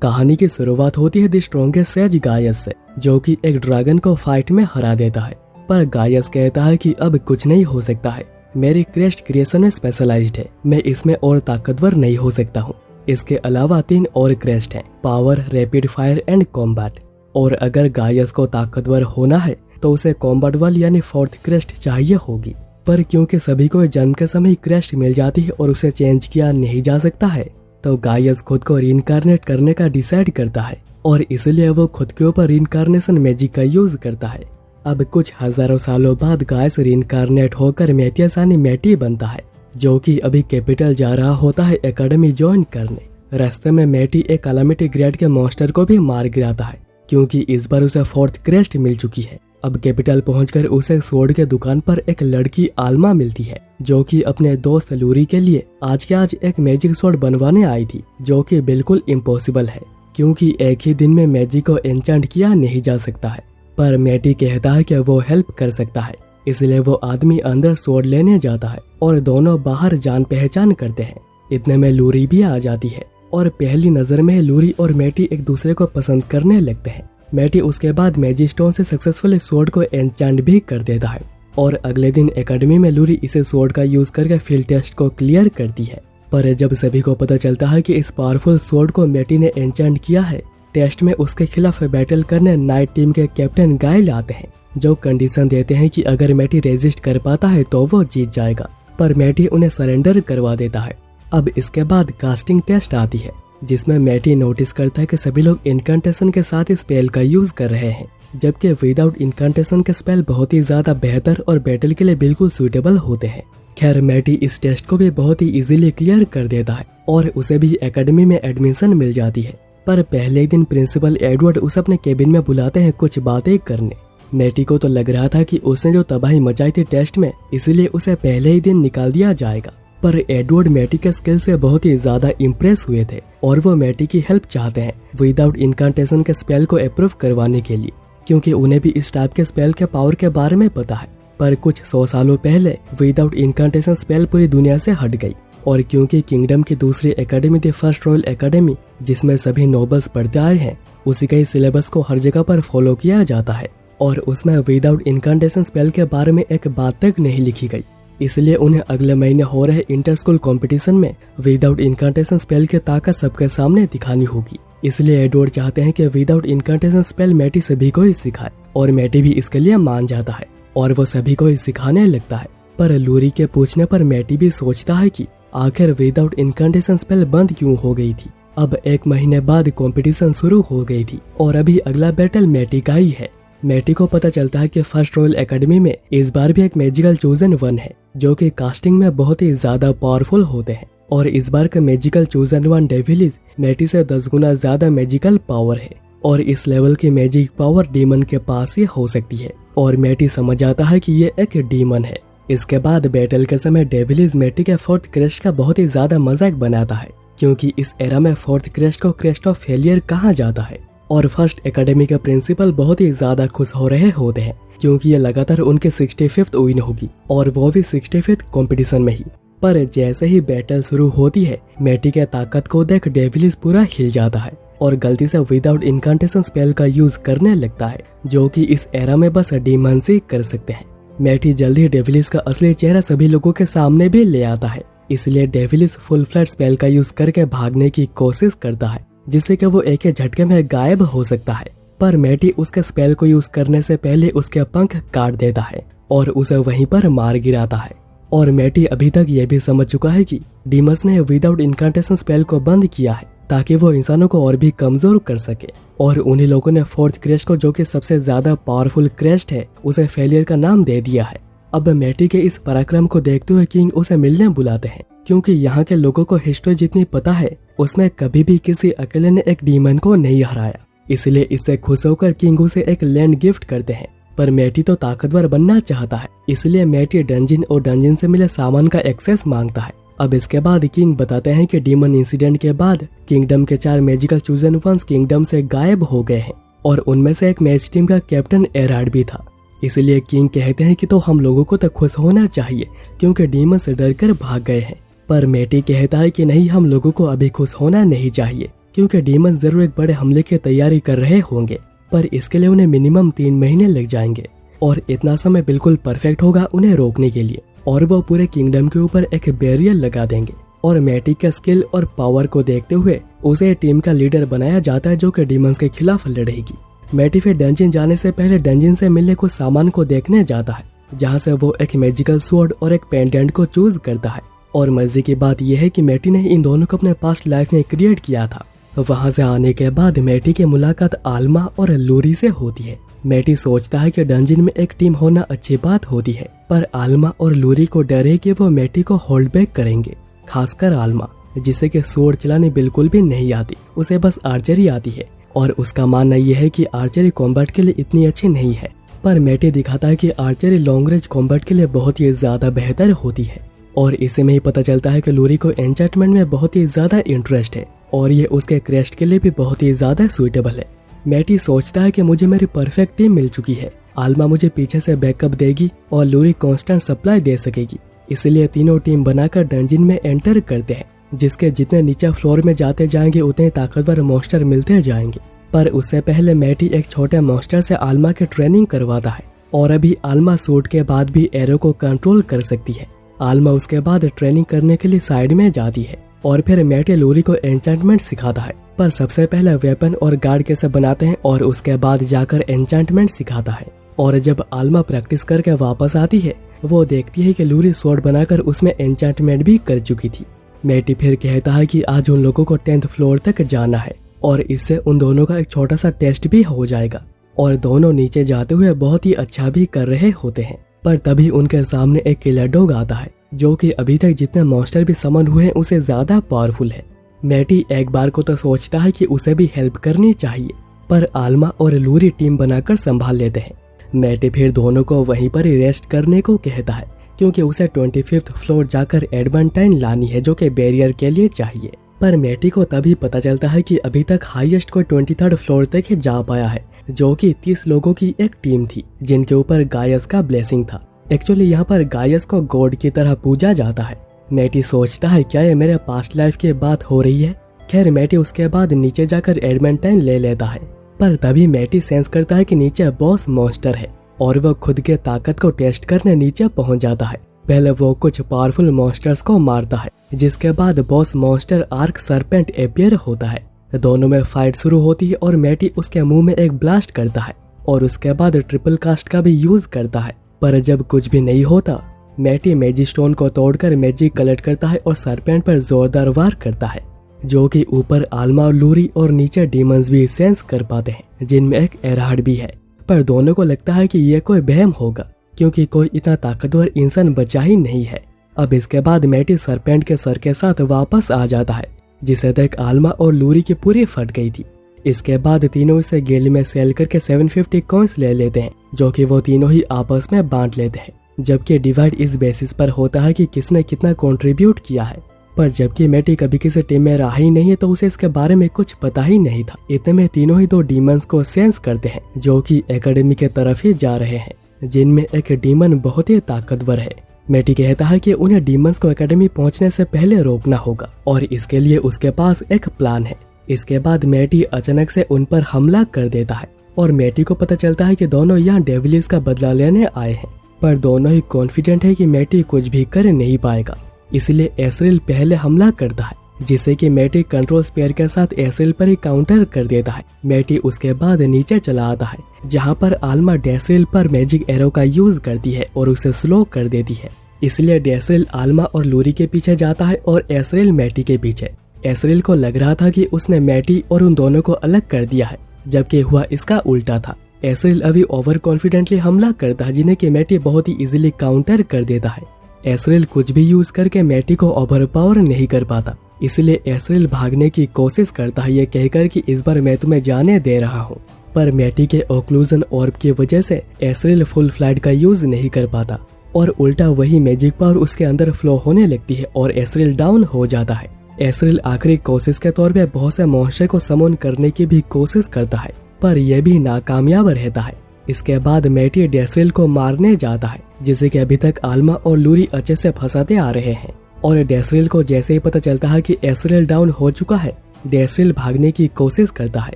कहानी की शुरुआत होती है द स्ट्रॉन्गेस्ट सेज गायस से, जो कि एक ड्रैगन को फाइट में हरा देता है। पर गायस कहता है कि अब कुछ नहीं हो सकता है, मेरी क्रेस्ट क्रिएशन में स्पेशलाइज्ड है, मैं इसमें और ताकतवर नहीं हो सकता हूँ। इसके अलावा 3 और क्रेस्ट हैं, power, rapid fire and combat. और अगर गायस को ताकतवर होना है तो उसे कॉम्बैट वाली यानी 4th क्रेस्ट चाहिए होगी। पर क्योंकि सभी को जन्म के समय क्रेस्ट मिल जाती है और उसे चेंज किया नहीं जा सकता है, तो गायस खुद को रीइंकार्नेट करने का डिसाइड करता है और इसलिए वो खुद के ऊपर रीइंकार्नेशन मैजिक का यूज करता है। अब कुछ हजारों सालों बाद गायस रीइंकार्नेट होकर मैथियस यानी मैटी बनता है, जो कि अभी कैपिटल जा रहा होता है एकेडमी ज्वाइन करने। रास्ते में मैटी एक कैलामिटी ग्रेड के मॉन्स्टर को भी मार गिराता है, क्योंकि इस बार उसे 4th क्रेस्ट मिल चुकी है। अब कैपिटल पहुंचकर उसे स्वॉर्ड के दुकान पर एक लड़की आल्मा मिलती है, जो कि अपने दोस्त लूरी के लिए आज के आज एक मैजिक स्वॉर्ड बनवाने आई थी, जो कि बिल्कुल इम्पॉसिबल है क्योंकि एक ही दिन में मैजिक को एन्चेंट किया नहीं जा सकता है। पर मैटी कहता है कि वो हेल्प कर सकता है, इसलिए वो आदमी अंदर स्वॉर्ड लेने जाता है और दोनों बाहर जान पहचान करते हैं। इतने में लूरी भी आ जाती है और पहली नजर में लूरी और मैटी एक दूसरे को पसंद करने लगते हैं। मैटी उसके बाद मैजिक स्टोन से सक्सेसफुली स्वॉर्ड को एन्चेंट भी कर देता है और अगले दिन एकेडमी में लूरी इसे स्वॉर्ड का यूज करके फील्ड टेस्ट को क्लियर करती है। पर जब सभी को पता चलता है कि इस पावरफुल स्वॉर्ड को मैटी ने एन्चेंट किया है, टेस्ट में उसके खिलाफ बैटल करने नाइट टीम के कैप्टन गाइल आते हैं, जो कंडीशन देते हैं कि अगर मैटी रेजिस्ट कर पाता है तो वो जीत जाएगा। पर मैटी उन्हें सरेंडर करवा देता है। अब इसके बाद कास्टिंग टेस्ट आती है, जिसमें मैटी नोटिस करता है कि सभी लोग इनकांटेशन के साथ स्पेल का यूज कर रहे हैं, जबकि विदाउट इनकांटेशन के स्पेल बहुत ही ज्यादा बेहतर और बैटल के लिए बिल्कुल सूटेबल होते हैं। खैर, मैटी इस टेस्ट को भी बहुत ही इजीली क्लियर कर देता है और उसे भी एकेडमी में एडमिशन मिल जाती है। पर पहले दिन प्रिंसिपल एडवर्ड उसे अपने केबिन में बुलाते हैं कुछ बातें करने। मैटी को तो लग रहा था कि उसने जो तबाही मचाई थी टेस्ट में, इसीलिए उसे पहले ही दिन निकाल दिया जाएगा। पर एडवर्ड मैटी के स्किल से बहुत ही ज्यादा इम्प्रेस हुए थे और वो मैटी की हेल्प चाहते हैं विदाउट इनकांटेशन के स्पेल को अप्रूव करवाने के लिए, क्योंकि उन्हें भी इस टाइप के स्पेल के पावर के बारे में पता है। पर कुछ 100 सालों पहले विदाउट इनकांटेशन स्पेल पूरी दुनिया से हट गई और क्योंकि किंगडम की दूसरी एकेडमी थी फर्स्ट रॉयल एकेडमी, जिसमें सभी नोबल्स पढ़ते आए हैं, उसी का ही सिलेबस को हर जगह पर फॉलो किया जाता है और उसमें विदाउट इनकांटेशन स्पेल के बारे में एक बात तक नहीं लिखी गई। इसलिए उन्हें अगले महीने हो रहे इंटर स्कूल कॉम्पिटिशन में विदाउट इनकांटेशन स्पेल की ताकत सबके सामने दिखानी होगी। इसलिए एडवर्ड चाहते हैं कि विदाउट इनकांटेशन स्पेल मैटी सभी को ही सिखाए और मैटी भी इसके लिए मान जाता है और वो सभी को ही सिखाने लगता है। पर लूरी के पूछने पर मैटी भी सोचता है कि आखिर विदाउट इनकांटेशन स्पेल बंद क्यों हो गई थी। अब 1 महीने बाद कंपटीशन शुरू हो गई थी और अभी अगला बैटल मैटी का ही है। मैटी को पता चलता है कि फर्स्ट रॉयल एकेडमी में इस बार भी एक मैजिकल चोजन वन है, जो कि कास्टिंग में बहुत ही ज्यादा पावरफुल होते हैं और इस बार का मैजिकल चोजन वन डेविलिस मैटी से 10 गुना ज्यादा मैजिकल पावर है और इस लेवल की मैजिक पावर डीमन के पास ही हो सकती है और मैटी समझ जाता है कि ये एक डीमन है। इसके बाद बैटल के समय डेविलिस मैटी के 4th क्रेस्ट का बहुत ही ज्यादा मजाक बनाता है, क्योंकि इस एरा में 4th क्रेस्ट को क्रेस्ट ऑफ फेलियर कहा जाता है और फर्स्ट एकेडमी के प्रिंसिपल बहुत ही ज्यादा खुश हो रहे होते हैं, क्योंकि ये लगातार उनके 65th विन होगी और वो भी 65th कंपटीशन में ही। पर जैसे ही बैटल शुरू होती है, मैटी के ताकत को देख डेविलिस पूरा हिल जाता है और गलती से विदाउट इनकांटेशन स्पेल का यूज करने लगता है, जो कि इस एरा में बस डीमन से कर सकते हैं। मैटी जल्दी डेविलिस का असली चेहरा सभी लोगों के सामने भी ले आता है, इसलिए डेविलिस फुल फ्लैट स्पेल का यूज करके भागने की कोशिश करता है, जिससे कि वो एक ही झटके में गायब हो सकता है। पर मैटी उसके स्पेल को यूज करने से पहले उसके पंख काट देता है और उसे वहीं पर मार गिराता है। और मैटी अभी तक ये भी समझ चुका है कि डीमस ने विदाउट इनकांटेशन स्पेल को बंद किया है ताकि वो इंसानों को और भी कमजोर कर सके और उन्हीं लोगों ने 4th क्रेस्ट को, जो कि सबसे ज्यादा पावरफुल क्रेस्ट है, उसे फेलियर का नाम दे दिया है। अब मैटी के इस पराक्रम को देखते हुए किंग उसे मिलने बुलाते हैं, क्योंकि यहाँ के लोगों को हिस्ट्री जितनी पता है उसमें कभी भी किसी अकेले ने एक डीमन को नहीं हराया। इसलिए इससे खुश होकर किंग उसे एक लैंड गिफ्ट करते हैं। पर मैटी तो ताकतवर बनना चाहता है, इसलिए मैटी डंजिन और डंजिन से मिले सामान का एक्सेस मांगता है। अब इसके बाद किंग बताते हैं कि डीमन इंसिडेंट के बाद किंगडम के 4 मैजिकल चूजन वंस किंगडम से गायब हो गए हैं और उनमें से एक मैच टीम का कैप्टन एराड भी था। इसलिए किंग कहते हैं कि तो हम लोगों को तो खुश होना चाहिए, क्योंकि डीमन से डर कर भाग गए हैं। पर मैटी कहता है कि नहीं, हम लोगों को अभी खुश होना नहीं चाहिए, क्योंकि डीमन जरूर एक बड़े हमले की तैयारी कर रहे होंगे, पर इसके लिए उन्हें मिनिमम 3 महीने लग जाएंगे और इतना समय बिल्कुल परफेक्ट होगा उन्हें रोकने के लिए। और वो पूरे किंगडम के ऊपर एक बैरियर लगा देंगे और मैटी के स्किल और पावर को देखते हुए उसे टीम का लीडर बनाया जाता है जो कि डीमंस के खिलाफ लड़ेगी। मैटी फिर डंजन जाने से पहले डंजन से मिलने कुछ सामान को देखने जाता है, जहाँ से वो एक मैजिकल स्वॉर्ड और एक पेंडेंट को चूज करता है। और मजे की बात यह है कि मैटी ने इन दोनों को अपने पास्ट लाइफ में क्रिएट किया था। वहां से आने के बाद मैटी की मुलाकात आल्मा और लूरी से होती है। मैटी सोचता है कि डंजन में एक टीम होना अच्छी बात होती है, पर आल्मा और लूरी को डर है कि वो मैटी को होल्ड बैक करेंगे, खासकर आल्मा जिसे कि स्वॉर्ड चलाने बिल्कुल भी नहीं आती, उसे बस आर्चरी आती है और उसका मानना यह है कि आर्चरी कॉम्बैट के लिए इतनी अच्छी नहीं है। पर मैटी दिखाता है कि आर्चरी लॉन्ग रेंज कॉम्बैट के लिए बहुत ही ज्यादा बेहतर होती है और इसे में ही पता चलता है कि लूरी को एन्चेंटमेंट में बहुत ही ज्यादा इंटरेस्ट है और ये उसके क्रेस्ट के लिए भी बहुत ही ज्यादा सुइटेबल है। मैटी सोचता है कि मुझे मेरी परफेक्ट टीम मिल चुकी है, आल्मा मुझे पीछे से बैकअप देगी और लूरी कांस्टेंट सप्लाई दे सकेगी, इसलिए तीनों टीम बनाकर डंजन में एंटर करते हैं, जिसके जितने नीचे फ्लोर में जाते जाएंगे उतने ताकतवर मॉन्स्टर मिलते जाएंगे। पर उससे पहले मैटी एक छोटे मॉन्स्टर से आल्मा की ट्रेनिंग करवाता है और अभी आल्मा सूट के बाद भी एरो को कंट्रोल कर सकती है। आल्मा उसके बाद ट्रेनिंग करने के लिए साइड में जाती है और फिर मैटी लूरी को एन्चेंटमेंट सिखाता है, पर सबसे पहले वेपन और गार्ड कैसे बनाते हैं और उसके बाद जाकर एन्चेंटमेंट सिखाता है। और जब आल्मा प्रैक्टिस करके वापस आती है वो देखती है कि लूरी स्वॉर्ड बनाकर उसमें एन्चेंटमेंट भी कर चुकी थी। मैटी फिर कहता है कि आज उन लोगों को 10th फ्लोर तक जाना है और इससे उन दोनों का एक छोटा सा टेस्ट भी हो जाएगा और दोनों नीचे जाते हुए बहुत ही अच्छा भी कर रहे होते हैं। पर तभी उनके सामने एक किलर डॉग आता है जो कि अभी तक जितने मॉन्स्टर भी समन हुए हैं उसे ज्यादा पावरफुल है। मैटी एक बार को तो सोचता है कि उसे भी हेल्प करनी चाहिए, पर आल्मा और लूरी टीम बनाकर संभाल लेते हैं। मैटी फिर दोनों को वहीं पर ही रेस्ट करने को कहता है क्योंकि उसे 25th फ्लोर जाकर एडवांटाइन लानी है जो कि बैरियर के लिए चाहिए। पर मैटी को तभी पता चलता है कि अभी तक हाईएस्ट कोई 23rd फ्लोर तक ही जा पाया है, जो कि 30 लोगों की एक टीम थी जिनके ऊपर गायस का ब्लेसिंग था। एक्चुअली यहाँ पर गायस को गॉड की तरह पूजा जाता है। मैटी सोचता है क्या ये मेरे पास्ट लाइफ की बात हो रही है। खैर मैटी उसके बाद नीचे जाकर एडवांटाइन ले लेता है, पर तभी मैटी सेंस करता है कि नीचे बॉस मॉन्स्टर है और वो खुद के ताकत को टेस्ट करने नीचे पहुंच जाता है। पहले वो कुछ पावरफुल मॉन्स्टर्स को मारता है, जिसके बाद boss monster arc serpent appear होता है। दोनों में फाइट शुरू होती है और मैटी उसके मुंह में एक ब्लास्ट करता है और उसके बाद ट्रिपल कास्ट का भी यूज करता है। पर जब कुछ भी नहीं होता, मैटी मैजिक स्टोन को तोड़कर मैजिक कलेक्ट करता है और सरपेंट पर जोरदार वार करता है, जो कि ऊपर आल्मा और लूरी और नीचे डीमंस भी सेंस कर पाते हैं, जिनमें एक एरहार्ड भी है। पर दोनों को लगता है कि ये कोई बहम होगा क्योंकि कोई इतना ताकतवर इंसान बचा ही नहीं है। अब इसके बाद मैटी सरपेंट के सर के साथ वापस आ जाता है, जिसे देख आल्मा और लूरी की पूरी फट गई थी। इसके बाद तीनों इसे गिल्ड में सेल करके 750 कॉइंस ले लेते हैं, जो कि वो तीनों ही आपस में बांट लेते हैं, जबकि डिवाइड इस बेसिस पर होता है कि किसने कितना कंट्रीब्यूट किया है। पर जबकि मैटी कभी किसी टीम में रहा ही नहीं है तो उसे इसके बारे में कुछ पता ही नहीं था। इतने में तीनों ही दो डीमंस को सेंस करते हैं जो कि एकेडमी के तरफ ही जा रहे हैं, जिनमें एक डीमन बहुत ही ताकतवर है। मैटी कहता है कि उन्हें डीमंस को एकेडमी पहुंचने से पहले रोकना होगा और इसके लिए उसके पास एक प्लान है। इसके बाद मैटी अचानक से उन पर हमला कर देता है और मैटी को पता चलता है कि दोनों यहाँ डेविलिस का बदला लेने आए हैं, पर दोनों ही कॉन्फिडेंट है कि मैटी कुछ भी कर नहीं पाएगा। इसलिए एसरिल पहले हमला करता है, जिसे कि मैटी कंट्रोल स्पेयर के साथ एसरिल पर ही काउंटर कर देता है। मैटी उसके बाद नीचे चला आता है, जहाँ पर आल्मा डेसरिल पर मैजिक एरो का यूज करती है और उसे स्लो कर देती है। इसलिए डेसरिल आल्मा और लूरी के पीछे जाता है और एसरिल मैटी के पीछे। एसरिल को लग रहा था कि उसने मैटी और उन दोनों को अलग कर दिया है, जबकि हुआ इसका उल्टा था। एसरिल अभी ओवर कॉन्फिडेंटली हमला करता है, जिन्हें कि मैटी बहुत ही इजीली काउंटर कर देता है। एसरिल कुछ भी यूज करके मैटी को ओवरपावर नहीं कर पाता, इसलिए एसरिल भागने की कोशिश करता है, ये कहकर कि इस बार मैं तुम्हें जाने दे रहा हूँ। पर मैटी के ओक्लूजन ऑर्ब की वजह से एसरिल फुल फ्लाइट का यूज नहीं कर पाता और उल्टा वही मैजिक पावर उसके अंदर फ्लो होने लगती है और एसरिल डाउन हो जाता है। एसरिल आखिरी कोशिश के तौर पे बहुत से मॉन्स्टर को समन करने की भी कोशिश करता है, पर यह भी नाकामयाब रहता है। इसके बाद मैटी डेसरिल को मारने जाता है, जिसे कि अभी तक आल्मा और लूरी अच्छे से फंसाते आ रहे हैं। और डेसरिल को जैसे ही पता चलता है कि एसरिल डाउन हो चुका है, डेसरिल भागने की कोशिश करता है,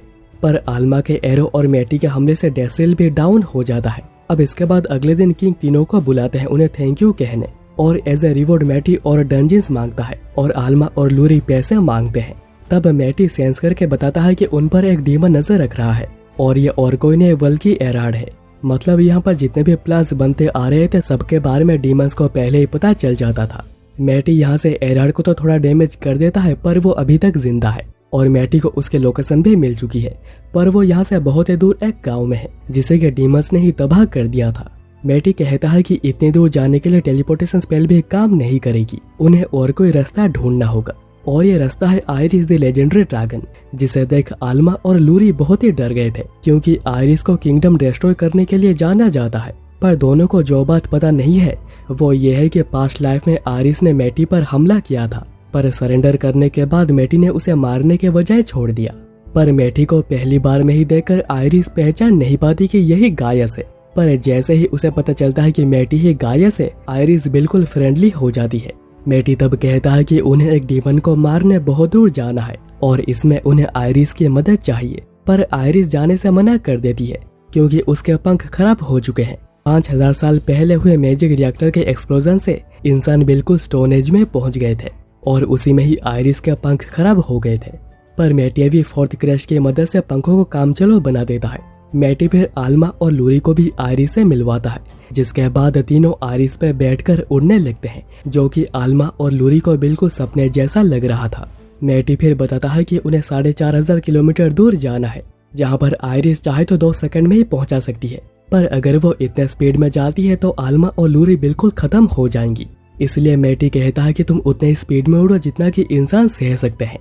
पर आल्मा के एरो और मैटी के हमले से डेसरिल भी डाउन हो जाता है। अब इसके बाद अगले दिन किंग तीनों को बुलाते हैं उन्हें थैंक यू कहने, और एज ए रिवॉर्ड मैटी और डंजिन्स मांगता है और आल्मा और लूरी पैसे मांगते हैं। तब मैटी सेंस करके बताता है कि उन पर एक डीमन नजर रख रहा है और ये और कोई नहीं बल्कि एराड है। मतलब यहाँ पर जितने भी प्लान्स बनते आ रहे थे सबके बारे में डीमंस को पहले ही पता चल जाता था। मैटी यहाँ से एराड को तो थोड़ा डैमेज कर देता है पर वो अभी तक जिंदा है और मैटी को उसके लोकेशन भी मिल चुकी है, पर वो यहाँ से बहुत ही दूर एक गाँव में है जिसे कि डीमंस ने ही तबाह कर दिया था। मैटी कहता है कि इतनी दूर जाने के लिए टेलीपोर्टेशन स्पेल भी काम नहीं करेगी, उन्हें और कोई रास्ता ढूंढना होगा और ये रास्ता है आयरिस द लेजेंडरी ड्रैगन, जिसे देख आल्मा और लूरी बहुत ही डर गए थे क्योंकि आयरिस को किंगडम डिस्ट्रॉय करने के लिए जाना जाता है। पर दोनों को जो बात पता नहीं है वो ये है कि पास्ट लाइफ में आयरिस ने मैटी पर हमला किया था, पर सरेंडर करने के बाद मैटी ने उसे मारने के बजाय छोड़ दिया। पर मैटी को पहली बार में ही देखकर आयरिस पहचान नहीं पाती कि यही गायस है, पर जैसे ही उसे पता चलता है कि मैटी ही गायस है आयरिस बिल्कुल फ्रेंडली हो जाती है। मैटी तब कहता है कि उन्हें एक डीमन को मारने बहुत दूर जाना है और इसमें उन्हें आयरिस की मदद चाहिए, पर आयरिस जाने से मना कर देती है क्योंकि उसके पंख खराब हो चुके हैं। 5000 साल पहले हुए मैजिक रिएक्टर के एक्सप्लोजन से इंसान बिल्कुल स्टोन एज में पहुंच गए थे और उसी में ही आयरिस के पंख खराब हो गए थे। पर मैटी भी फोर्थ क्रैश की मदद से पंखों को कामचलो बना देता है। मैटी फिर आल्मा और लूरी को भी आयरिस से मिलवाता है, जिसके बाद तीनों आयरिस पे बैठकर उड़ने लगते हैं, जो कि आल्मा और लूरी को बिल्कुल सपने जैसा लग रहा था। मैटी फिर बताता है कि उन्हें 4500 किलोमीटर दूर जाना है, जहां पर आयरिस चाहे तो 2 सेकंड में ही पहुंचा सकती है, पर अगर वो इतने स्पीड में जाती है तो आल्मा और लूरी बिल्कुल खत्म हो जाएंगी। इसलिए मैटी कहता है कि तुम उतने ही स्पीड में उड़ो जितना कि इंसान सह सकते हैं।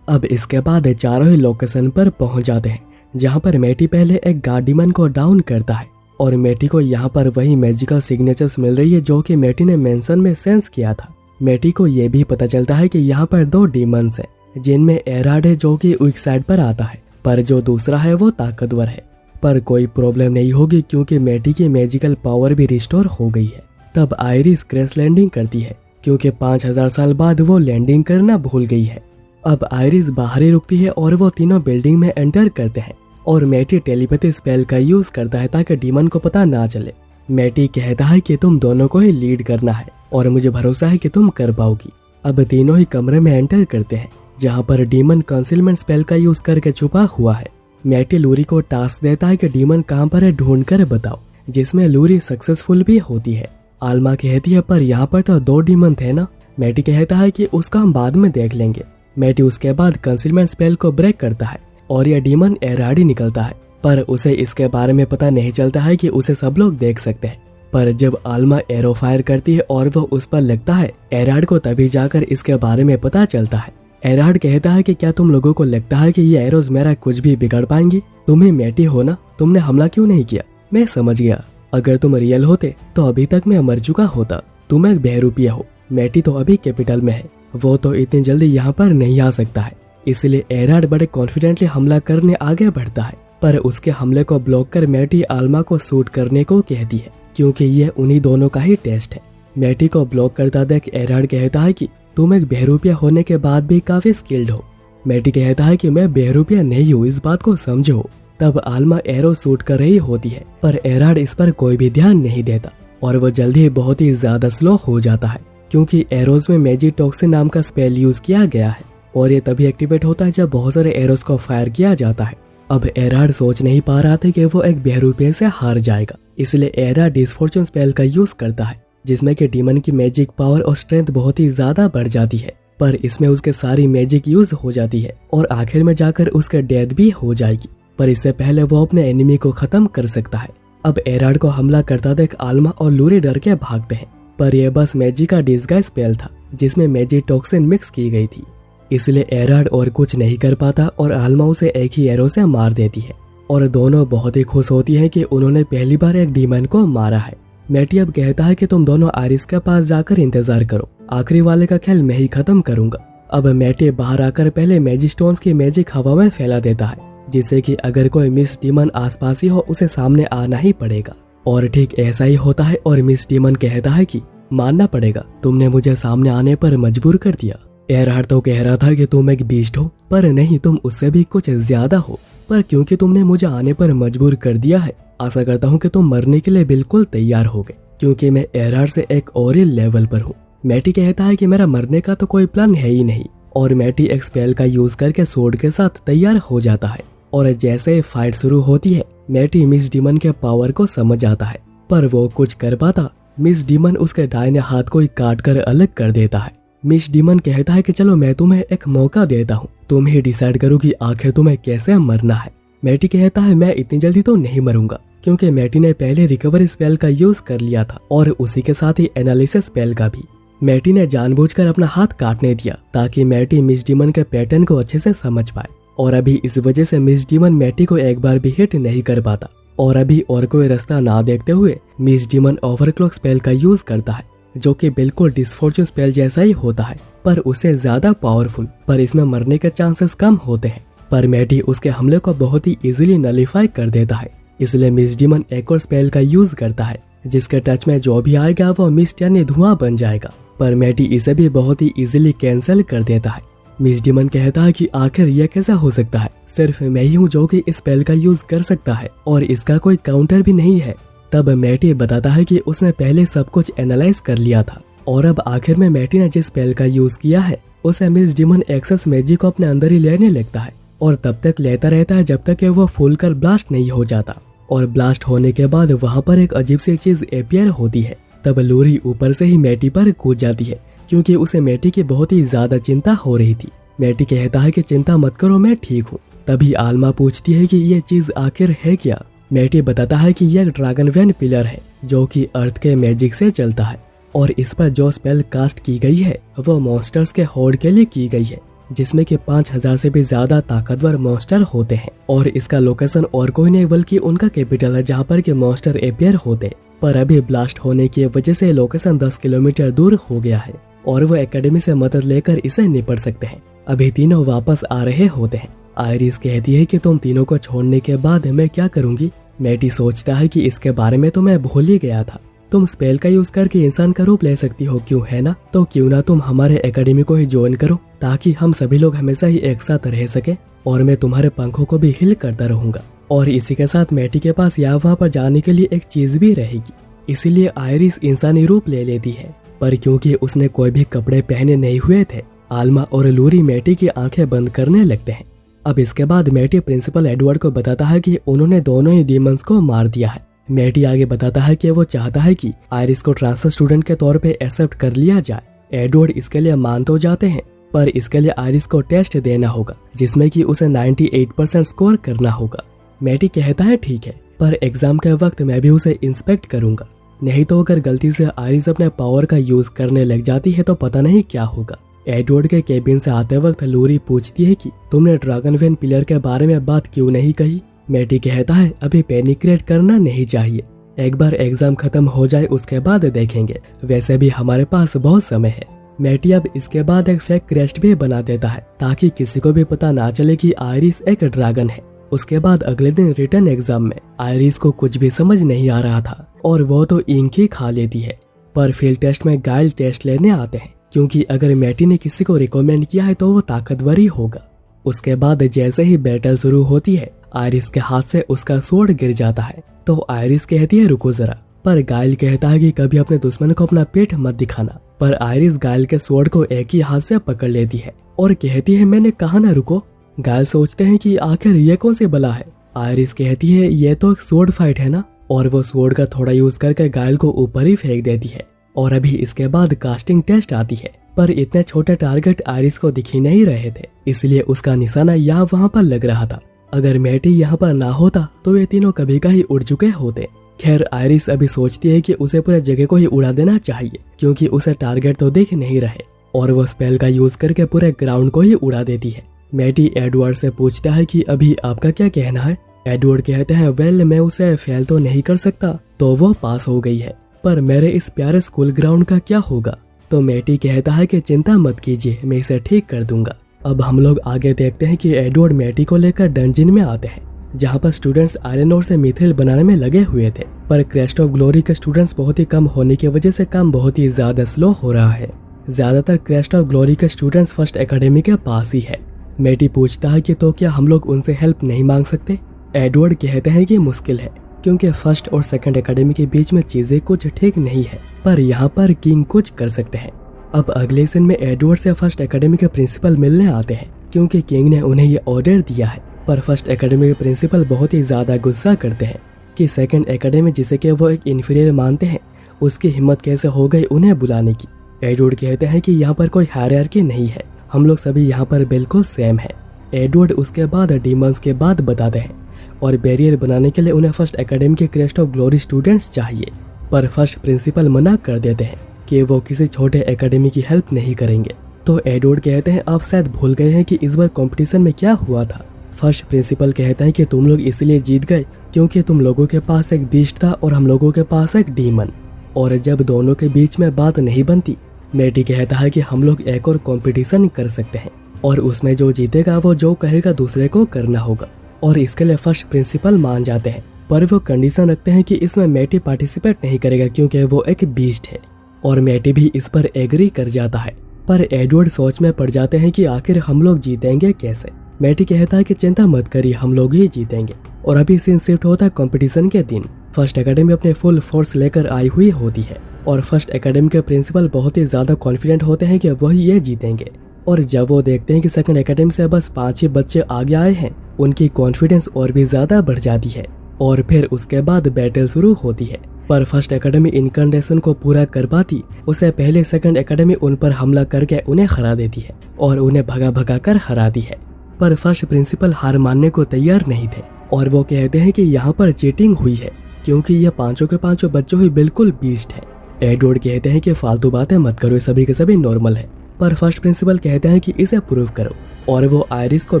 अब इसके बाद चारों ही लोकेशन पर पहुंच जाते हैं, जहां पर मैटी पहले एक गार्डीमन को डाउन करता है और मैटी को यहाँ पर वही मैजिकल सिग्नेचर्स मिल रही है जो कि मैटी ने मेंशन में सेंस किया था। मैटी को ये भी पता चलता है कि यहाँ पर 2 डीमंस हैं, जिनमें एराड है जो कि वीक साइड पर आता है, पर जो दूसरा है वो ताकतवर है। पर कोई प्रॉब्लम नहीं होगी क्योंकि मैटी की मैजिकल पावर भी रिस्टोर हो गई है। तब आयरिस क्रैश लैंडिंग करती है क्योंकि 5000 साल बाद वो लैंडिंग करना भूल गई है। अब आयरिस बाहर ही रुकती है और वो तीनों बिल्डिंग में एंटर करते हैं और मैटी टेलीपैथी स्पेल का यूज करता है ताकि डीमन को पता ना चले। मैटी कहता है कि तुम दोनों को ही लीड करना है और मुझे भरोसा है कि तुम कर पाओगी। अब तीनों ही कमरे में एंटर करते हैं जहां पर डीमन कंसीलमेंट स्पेल का यूज करके छुपा हुआ है। मैटी लूरी को टास्क देता है कि डीमन कहां पर है ढूंढ कर बताओ, जिसमें लूरी सक्सेसफुल भी होती है। आल्मा कहती है पर यहाँ पर तो 2 डीमन थे ना। मैटी कहता है कि उसका हम बाद में देख लेंगे। मैटी उसके बाद कंसीलमेंट स्पेल को ब्रेक करता है और यह डीमन एराड ही निकलता है, पर उसे इसके बारे में पता नहीं चलता है कि उसे सब लोग देख सकते हैं। पर जब आल्मा एरो फायर करती है और वो उस पर लगता है एराड को, तभी जाकर इसके बारे में पता चलता है। एराड कहता है कि क्या तुम लोगों को लगता है कि ये एरोज मेरा कुछ भी बिगाड़ पाएंगी? तुम्हें मैटी हो ना, तुमने हमला क्यों नहीं किया? मैं समझ गया, अगर तुम रियल होते तो अभी तक मैं मर चुका होता। तुम एक बहरूपिया हो। मैटी तो अभी कैपिटल में है, वो तो इतनी जल्दी यहाँ पर नहीं आ सकता है। इसलिए एराड बड़े कॉन्फिडेंटली हमला करने आगे बढ़ता है, पर उसके हमले को ब्लॉक कर मैटी आल्मा को शूट करने को कहती है क्योंकि ये उन्हीं दोनों का ही टेस्ट है। मैटी को ब्लॉक करता देख एराड कहता है कि तुम एक बहरूपिया होने के बाद भी काफी स्किल्ड हो। मैटी कहता है कि मैं बहरूपिया नहीं हूँ, इस बात को समझो। तब आल्मा एरो शूट कर रही होती है, पर एराड इस पर कोई भी ध्यान नहीं देता और वो जल्दी ही बहुत ही ज्यादा स्लो हो जाता है क्योंकि एरोज में मैजिक टॉक्सिन नाम का स्पेल यूज किया गया है और ये तभी एक्टिवेट होता है जब बहुत सारे एरोज को फायर किया जाता है। अब एराड सोच नहीं पा रहा था कि वो एक बहरूपिया से हार जाएगा, इसलिए एराड डिसफॉर्चून स्पेल का यूज करता है, जिसमें कि डीमन की मैजिक पावर और स्ट्रेंथ बहुत ही ज्यादा बढ़ जाती है। पर इसमें उसके सारी मैजिक यूज हो जाती है और आखिर में जाकर उसका डेथ भी हो जाएगी, पर इससे पहले वो अपने एनिमी को खत्म कर सकता है। अब एराड को हमला करता देख आल्मा और लूरी डर के भागते हैं, पर यह बस मैजिक का डिस्गाइज स्पेल था जिसमें मैजिक टॉक्सिन मिक्स की गई थी, इसलिए एराड और कुछ नहीं कर पाता और आल्मा उसे एक ही एरो से मार देती है और दोनों बहुत ही खुश होती हैं कि उन्होंने पहली बार एक डीमन को मारा है। मैटी अब कहता है कि तुम दोनों आयरिस के पास जाकर इंतजार करो, आखिरी वाले का खेल मैं ही खत्म करूंगा। अब मैटी बाहर आकर पहले मैजिक स्टोन्स की मैजिक हवा में फैला देता है, जिससे कि अगर कोई मिस डीमन आसपास ही हो उसे सामने आना ही पड़ेगा। और ठीक ऐसा ही होता है और मिस डीमन कहता है कि मानना पड़ेगा, तुमने मुझे सामने आने पर मजबूर कर दिया। एरहार्ड तो कह रहा था कि तुम एक बीस्ट हो, पर नहीं, तुम उससे भी कुछ ज्यादा हो। पर क्योंकि तुमने मुझे आने पर मजबूर कर दिया है, आशा करता हूँ कि तुम मरने के लिए बिल्कुल तैयार हो गए, क्योंकि मैं एरहार्ड से एक और ही लेवल पर हूँ। मैटी कहता है कि मेरा मरने का तो कोई प्लान है ही नहीं, और मैटी एक स्पेल का यूज करके सोर्ड के साथ तैयार हो जाता है। और जैसे ही फाइट शुरू होती है, मैटी मिस डीमन के पावर को समझ जाता है, पर वो कुछ कर पाता। मिस डीमन उसके दाहिने हाथ को ही काट कर अलग कर देता है। मिस डीमन कहता है कि चलो मैं तुम्हें एक मौका देता हूँ, तुम ही डिसाइड करो कि आखिर तुम्हें कैसे मरना है। मैटी कहता है मैं इतनी जल्दी तो नहीं मरूंगा, क्योंकि मैटी ने पहले रिकवरी स्पेल का यूज कर लिया था और उसी के साथ ही एनालिसिस स्पेल का भी। मैटी ने जानबूझकर अपना हाथ काटने दिया ताकि मैटी मिस डीमन के पैटर्न को अच्छे से समझ पाए, और अभी इस वजह से मिस डीमन मैटी को एक बार भी हिट नहीं कर पाता। और अभी और कोई रास्ता ना देखते हुए मिस डीमन ओवरक्लॉक स्पेल का यूज करता है, जो कि बिल्कुल डिसफॉर्चून स्पेल जैसा ही होता है, पर उससे ज्यादा पावरफुल, पर इसमें मरने के चांसेस कम होते हैं। पर मैटी उसके हमले को बहुत ही इजीली नलीफाई कर देता है, इसलिए मिस डीमन एक और स्पेल का यूज करता है, जिसके टच में जो भी आएगा वो मिस्ट यानी धुआं बन जाएगा। पर मैटी इसे भी बहुत ही इजीली कैंसिल कर देता है। मिस डीमन कहता है कि आखिर यह कैसा हो सकता है, सिर्फ मैं ही हूँ जो कि इस स्पेल का यूज कर सकता है और इसका कोई काउंटर भी नहीं है। तब मैटी बताता है कि उसने पहले सब कुछ एनालाइज कर लिया था, और अब आखिर में मैटी ने जिस स्पेल का यूज किया है उसे मिस डीमन एक्सेस मैजिक को अपने अंदर ही लेने लगता है, और तब तक लेता रहता है जब तक कि वो फूल कर ब्लास्ट नहीं हो जाता। और ब्लास्ट होने के बाद वहाँ पर एक अजीब सी चीज अपीयर होती है। तब लूरी ऊपर से ही मैटी पर कूद जाती है, क्योंकि उसे मैटी की बहुत ही ज्यादा चिंता हो रही थी। मैटी कहता है कि चिंता मत करो, मैं ठीक हूँ। तभी आल्मा पूछती है कि ये चीज आखिर है क्या। मैटी बताता है कि यह ड्रैगन वैन पिलर है, जो कि अर्थ के मैजिक से चलता है, और इस पर जो स्पेल कास्ट की गई है वो मॉन्स्टर्स के होड़ के लिए की गई है, जिसमें कि 5000 से भी ज्यादा ताकतवर मॉन्स्टर होते हैं। और इसका लोकेशन और कोई नहीं बल्कि उनका कैपिटल है, जहाँ पर के मॉन्स्टर अपीयर होते। पर अभी ब्लास्ट होने की वजह से लोकेशन 10 किलोमीटर दूर हो गया है, और वो एकेडमी से मदद लेकर इसे निपट सकते हैं। अभी तीनों वापस आ रहे होते हैं। आयरिस कहती है कि तुम तीनों को छोड़ने के बाद मैं क्या करूंगी। मैटी सोचता है कि इसके बारे में तो मैं भूल ही गया था, तुम स्पेल का यूज करके इंसान का रूप ले सकती हो, क्यों है ना? तो क्यों ना तुम हमारे एकेडमी को ही ज्वाइन करो, ताकि हम सभी लोग हमेशा ही एक साथ रह सके, और मैं तुम्हारे पंखों को भी हिल करता रहूंगा। और इसी के साथ मैटी के पास यहाँ वहाँ पर जाने के लिए एक चीज भी रहेगी, इसीलिए आयरिस इंसानी रूप ले लेती है। पर क्योंकि उसने कोई भी कपड़े पहने नहीं हुए थे, आल्मा और लूरी मैटी की आंखें बंद करने लगते हैं। अब इसके बाद मैटी प्रिंसिपल एडवर्ड को बताता है कि उन्होंने दोनों ही डीमंस को मार दिया है। मैटी आगे बताता है कि वो चाहता है कि आयरिस को ट्रांसफर स्टूडेंट के तौर पे एक्सेप्ट कर लिया जाए। एडवर्ड इसके लिए मान तो जाते हैं, पर इसके लिए आयरिस को टेस्ट देना होगा, जिसमें कि उसे 98% स्कोर करना होगा। मैटी कहता है ठीक है, पर एग्जाम के वक्त मैं भी उसे इंस्पेक्ट करूंगा, नहीं तो अगर गलती से आयरिस अपने पावर का यूज करने लग जाती है तो पता नहीं क्या होगा। एडवर्ड के केबिन से आते वक्त लूरी पूछती है कि तुमने ड्रैगन वैन पिलर के बारे में बात क्यों नहीं कही। मैटी कहता है अभी पैनिक क्रिएट करना नहीं चाहिए, एक बार एग्जाम खत्म हो जाए उसके बाद देखेंगे, वैसे भी हमारे पास बहुत समय है। मैटी अब इसके बाद एक फेक क्रेस्ट भी बना देता है, ताकि किसी को भी पता ना चले कि आयरिस एक ड्रैगन है। उसके बाद अगले दिन रिटर्न एग्जाम में आयरिस को कुछ भी समझ नहीं आ रहा था, और वो तो इंक ही खा लेती है। पर फील्ड टेस्ट में गाइल टेस्ट लेने आते हैं, क्योंकि अगर मैटी ने किसी को रिकमेंड किया है तो वो ताकतवर ही होगा। उसके बाद जैसे ही बैटल शुरू होती है, आयरिस के हाथ से उसका स्वॉर्ड गिर जाता है, तो आयरिस कहती है रुको जरा, पर गाइल कहता है कि कभी अपने दुश्मन को अपना पेट मत दिखाना। पर आयरिस गाइल के स्वॉर्ड को एक ही हाथ से पकड़ लेती है और कहती है मैंने कहा ना रुको। गाइल सोचते हैं कि आखिर ये कौन सी बला है। आयरिस कहती है ये तो एक स्वॉर्ड फाइट है ना, और वो स्वॉर्ड का थोड़ा यूज करके गाइल को ऊपर ही फेंक देती है। और अभी इसके बाद कास्टिंग टेस्ट आती है, पर इतने छोटे टारगेट आयरिस को दिख ही नहीं रहे थे, इसलिए उसका निशाना यहाँ वहाँ पर लग रहा था। अगर मैटी यहाँ पर ना होता तो ये तीनों कभी का ही उड़ चुके होते। खैर आयरिस अभी सोचती है कि उसे पूरे जगह को ही उड़ा देना चाहिए, क्योंकि उसे टारगेट तो दिख नहीं रहे, और वो स्पेल का यूज करके पूरे ग्राउंड को ही उड़ा देती है। मैटी एडवर्ड से पूछता है कि अभी आपका क्या कहना है। एडवर्ड कहते हैं वेल मैं उसे फेल तो नहीं कर सकता, तो वो पास हो गई है, पर मेरे इस प्यारे स्कूल ग्राउंड का क्या होगा। तो मैटी कहता है कि चिंता मत कीजिए, मैं इसे ठीक कर दूंगा। अब हम लोग आगे देखते हैं कि एडवर्ड मैटी को लेकर डंजिन में आते हैं, जहाँ पर स्टूडेंट्स आयरन ओर से मिथ्रिल बनाने में लगे हुए थे, पर क्रेस्ट ऑफ ग्लोरी के स्टूडेंट्स बहुत ही कम होने की वजह से काम बहुत ही ज्यादा स्लो हो रहा है। ज्यादातर क्रेस्ट ऑफ ग्लोरी के स्टूडेंट्स फर्स्ट एकेडमी के पास ही है। मैटी पूछता है कि तो क्या हम लोग उनसे हेल्प नहीं मांग सकते। एडवर्ड कहते हैं कि मुश्किल है क्योंकि फर्स्ट और सेकंड एकेडमी के बीच में चीजें कुछ ठीक नहीं है, पर यहाँ पर किंग कुछ कर सकते हैं। अब अगले सीन में एडवर्ड से फर्स्ट एकेडमी के प्रिंसिपल मिलने आते हैं क्योंकि किंग ने उन्हें ये ऑर्डर दिया है। पर फर्स्ट एकेडमी के प्रिंसिपल बहुत ही ज्यादा गुस्सा करते हैं कि सेकंड एकेडमी जिसे कि वो एक इन्फीरियर मानते हैं, उसकी हिम्मत कैसे हो गई उन्हें बुलाने की। एडवर्ड कहते हैं कि यहाँ पर कोई हायरार्की नहीं है, हम लोग सभी यहाँ पर बिल्कुल सेम है। एडवर्ड उसके बाद डीमंस के बाद बताते हैं और बैरियर बनाने के लिए उन्हें फर्स्ट एकेडमी के क्रेस्ट ऑफ ग्लोरी स्टूडेंट्स चाहिए। पर फर्स्ट प्रिंसिपल मना कर देते हैं कि वो किसी छोटे एकेडमी की हेल्प नहीं करेंगे। तो एडवर्ड कहते हैं आप शायद भूल गए हैं कि इस बार कंपटीशन में क्या हुआ था। फर्स्ट प्रिंसिपल कहता है कि तुम लोग इसलिए जीत गए क्योंकि तुम लोगों के पास एक बीस्ट था और हम लोगों के पास एक डीमन, और जब दोनों के बीच में बात नहीं बनती, मैटी कहता है कि हम लोग एक और कंपटीशन कर सकते हैं और उसमें जो जीतेगा वो जो कहेगा दूसरे को करना होगा। और इसके लिए फर्स्ट प्रिंसिपल मान जाते हैं, पर वो कंडीशन रखते हैं कि इसमें मैटी पार्टिसिपेट नहीं करेगा क्योंकि वो एक बीस्ट है। और मैटी भी इस पर एग्री कर जाता है। पर एडवर्ड सोच में पड़ जाते हैं कि आखिर हम लोग जीतेंगे कैसे। मैटी कहता है कि चिंता मत करिए, हम लोग ही जीतेंगे। और अभी सीन शिफ्ट होता है कंपटीशन के दिन। फर्स्ट एकेडमी अपने फुल फोर्स लेकर आई हुई होती है और फर्स्ट एकेडमी के प्रिंसिपल बहुत ही ज्यादा कॉन्फिडेंट होते हैं कि वही ये जीतेंगे। और जब वो देखते हैं कि सेकंड एकेडमी से बस 5 ही बच्चे आगे आए हैं, उनकी कॉन्फिडेंस और भी ज्यादा बढ़ जाती है और फिर उसके बाद बैटल शुरू होती है। पर फर्स्ट एकेडमी इनकंडेशन को पूरा कर पाती उससे पहले सेकंड एकेडमी उन पर हमला करके उन्हें हरा देती है और उन्हें भगा भगा कर हराती है। पर फर्स्ट प्रिंसिपल हार मानने को तैयार नहीं थे और वो कहते हैं कि यहाँ पर चीटिंग हुई है क्योंकि ये पांचों के पांचों बच्चों ही बिल्कुल बीस्ट है। एडवर्ड कहते हैं कि फालतू बातें मत करो, सभी के सभी नॉर्मल है। पर फर्स्ट प्रिंसिपल कहते हैं कि इसे प्रूव करो और वो आयरिस को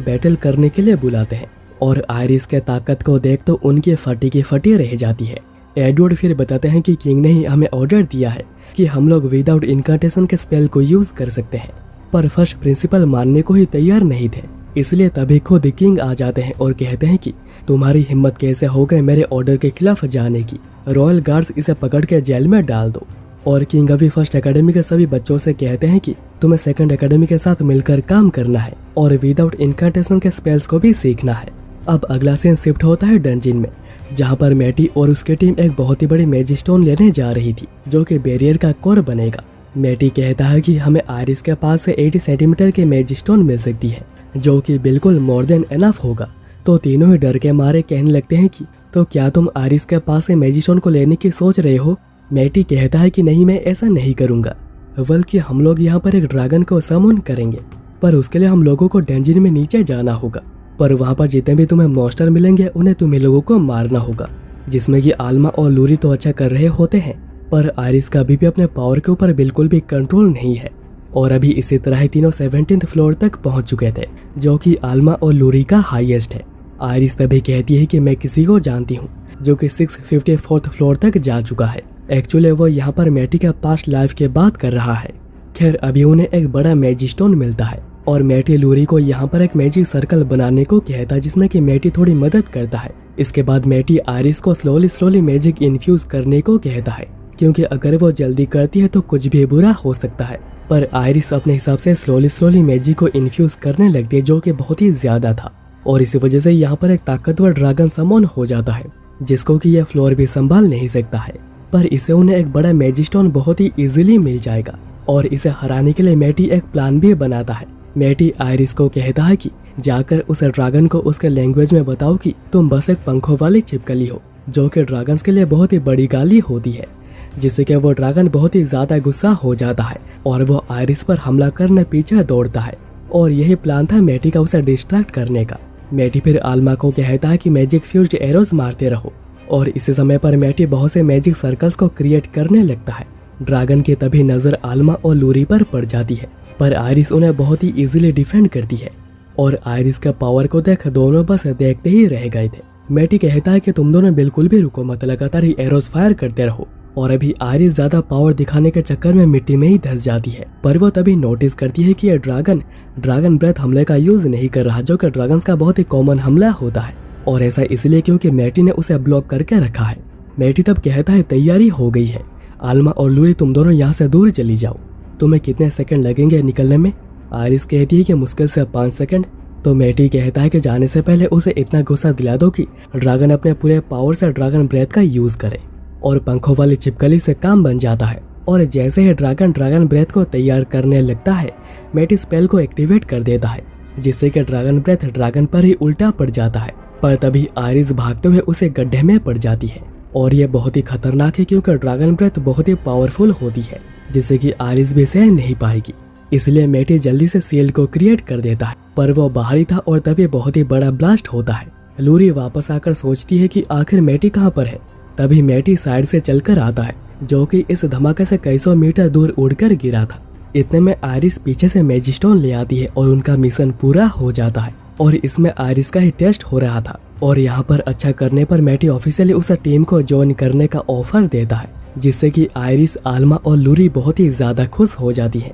बैटल करने के लिए बुलाते हैं और आयरिस के ताकत को देख तो उनकी फटी की फटी रह जाती है। एडवर्ड फिर बताते हैं कि किंग ने ही हमें ऑर्डर दिया है कि हम लोग विदाउट इनकांटेशन के स्पेल को यूज कर सकते हैं। पर फर्स्ट प्रिंसिपल मानने को ही तैयार नहीं थे, इसलिए तभी खुद किंग आ जाते हैं और कहते हैं कि तुम्हारी हिम्मत कैसे हो गई मेरे ऑर्डर के खिलाफ जाने की, रॉयल गार्ड्स इसे पकड़ के जेल में डाल दो। और किंग अभी फर्स्ट एकेडमी के सभी बच्चों से कहते हैं कि तुम्हें सेकंड एकेडमी के साथ मिलकर काम करना है और विदाउट इनकांटेशन के स्पेल्स को भी सीखना है। अब अगला सीन शिफ्ट होता है डंजिन में, जहाँ पर मैटी और उसकी टीम एक बहुत ही बड़ी मैजिक स्टोन लेने जा रही थी जो कि बैरियर का कोर बनेगा। मैटी कहता है कि हमें आयरिस के पास से 80 सेंटीमीटर की मैजिक स्टोन मिल सकती है जो कि बिल्कुल मोर देन एनफ होगा। तो तीनों ही डर के मारे कहने लगते हैं कि तो क्या तुम आयरिस के पास से मैजिक स्टोन को लेने की सोच रहे हो। मैटी कहता है कि नहीं, मैं ऐसा नहीं करूंगा, बल्कि हम लोग यहाँ पर एक ड्रैगन को समन करेंगे, पर उसके लिए हम लोगों को डंजिन में नीचे जाना होगा। पर वहाँ पर जितने भी तुम्हें मॉन्स्टर मिलेंगे उन्हें तुम्हें लोगों को मारना होगा, जिसमें कि आल्मा और लूरी तो अच्छा कर रहे होते हैं, पर आयरिस का भी अपने पावर के ऊपर बिल्कुल भी कंट्रोल नहीं है। और अभी इसी तरह ही तीनों 17th फ्लोर तक पहुंच चुके थे जो कि आल्मा और लूरी का हाईएस्ट है। आयरिस तभी कहती है कि मैं किसी को जानती हूँ जो कि 654th फ्लोर तक जा चुका है। एक्चुअली वो यहाँ पर मैटी का पास्ट लाइफ के बात कर रहा है। खैर अभी उन्हें एक बड़ा मैजिक स्टोन मिलता है और मैटी लूरी को यहाँ पर एक मैजिक सर्कल बनाने को कहता है जिसमें कि मैटी थोड़ी मदद करता है। इसके बाद मैटी आयरिस को स्लोली मैजिक इन्फ्यूज करने को कहता है क्योंकि अगर वो जल्दी करती है तो कुछ भी बुरा हो सकता है। पर आयरिस अपने हिसाब से स्लोली मैजिक को इन्फ्यूज करने लगती है जो कि बहुत ही ज्यादा था और इसी वजह से यहाँ पर एक ताकतवर ड्रैगन समन हो जाता है जिसको कि यह फ्लोर भी संभाल नहीं सकता है। पर इसे उन्हें एक बड़ा मैजिक स्टोन बहुत ही इजीली मिल जाएगा और इसे हराने के लिए मैटी एक प्लान भी बनाता है। मैटी आयरिस को कहता है कि जाकर उस ड्रैगन को उसके लैंग्वेज में बताओ कि तुम बस एक पंखों वाली छिपकली हो, जो कि ड्रैगन्स के लिए बहुत ही बड़ी गाली होती है, जिससे कि वो ड्रैगन बहुत ही ज्यादा गुस्सा हो जाता है और वो आयरिस पर हमला करने पीछे दौड़ता है। और यही प्लान था मैटी का उसे डिस्ट्रैक्ट करने का। मैटी फिर आल्मा को कहता है कि मैजिक फ्यूज्ड एरोज मारते रहो और इसी समय पर मैटी बहुत से मैजिक सर्कल्स को क्रिएट करने लगता है। ड्रैगन की तभी नजर आल्मा और लूरी पर पड़ जाती है, पर आयरिस उन्हें बहुत ही इजीली डिफेंड करती है और आयरिस का पावर को देख दोनों बस देखते ही रह गए थे। मैटी कहता है कि तुम दोनों बिल्कुल भी रुको मत, लगातार ही एरोज फायर करते रहो। और अभी आयरिस ज्यादा पावर दिखाने के चक्कर में मिट्टी में ही धंस जाती है, पर वो तभी नोटिस करती है कि यह ड्रैगन ब्रेथ हमले का यूज नहीं कर रहा, जो कि ड्रैगन्स का बहुत ही कॉमन हमला होता है और ऐसा इसलिए क्योंकि मैटी ने उसे ब्लॉक करके रखा है। मैटी तब कहता है तैयारी हो गई है, आल्मा और लूरी तुम दोनों यहाँ से दूर चली जाओ। तुम्हें कितने सेकंड लगेंगे निकलने में? आयरिस कहती है कि मुश्किल से 5 सेकंड। तो मैटी कहता है कि जाने से पहले उसे इतना गुस्सा दिला दो कि ड्रैगन अपने पूरे पावर से ड्रैगन ब्रेथ का यूज करे और पंखों वाली छिपकली से काम बन जाता है। और जैसे ही ड्रैगन ब्रेथ को तैयार करने लगता है, मैटी स्पेल को एक्टिवेट कर देता है, जिससे कि ड्रैगन ब्रेथ ड्रैगन पर ही उल्टा पड़ जाता है। पर तभी आयरिस भागते हुए उसे गड्ढे में पड़ जाती है और यह बहुत ही खतरनाक है क्योंकि ड्रैगन ब्रेथ बहुत ही पावरफुल होती है, जिससे कि आयरिस भी सहन नहीं पाएगी। इसलिए मैटी जल्दी से शील्ड को क्रिएट कर देता है, पर वो बाहर ही था और तभी बहुत ही बड़ा ब्लास्ट होता है। लूरी वापस आकर सोचती है कि आखिर मैटी कहाँ पर है। तभी मैटी साइड से चलकर आता है, जो कि इस धमाके से कई सौ मीटर दूर उड़कर गिरा था। इतने में आयरिस पीछे से मैजिस्टोन ले आती है और उनका मिशन पूरा हो जाता है। और इसमें आयरिस का ही टेस्ट हो रहा था और यहाँ पर अच्छा करने पर मैटी ऑफिशियली उस टीम को ज्वाइन करने का ऑफर देता है, जिससे कि आयरिस, आल्मा और लूरी बहुत ही ज्यादा खुश हो जाती है।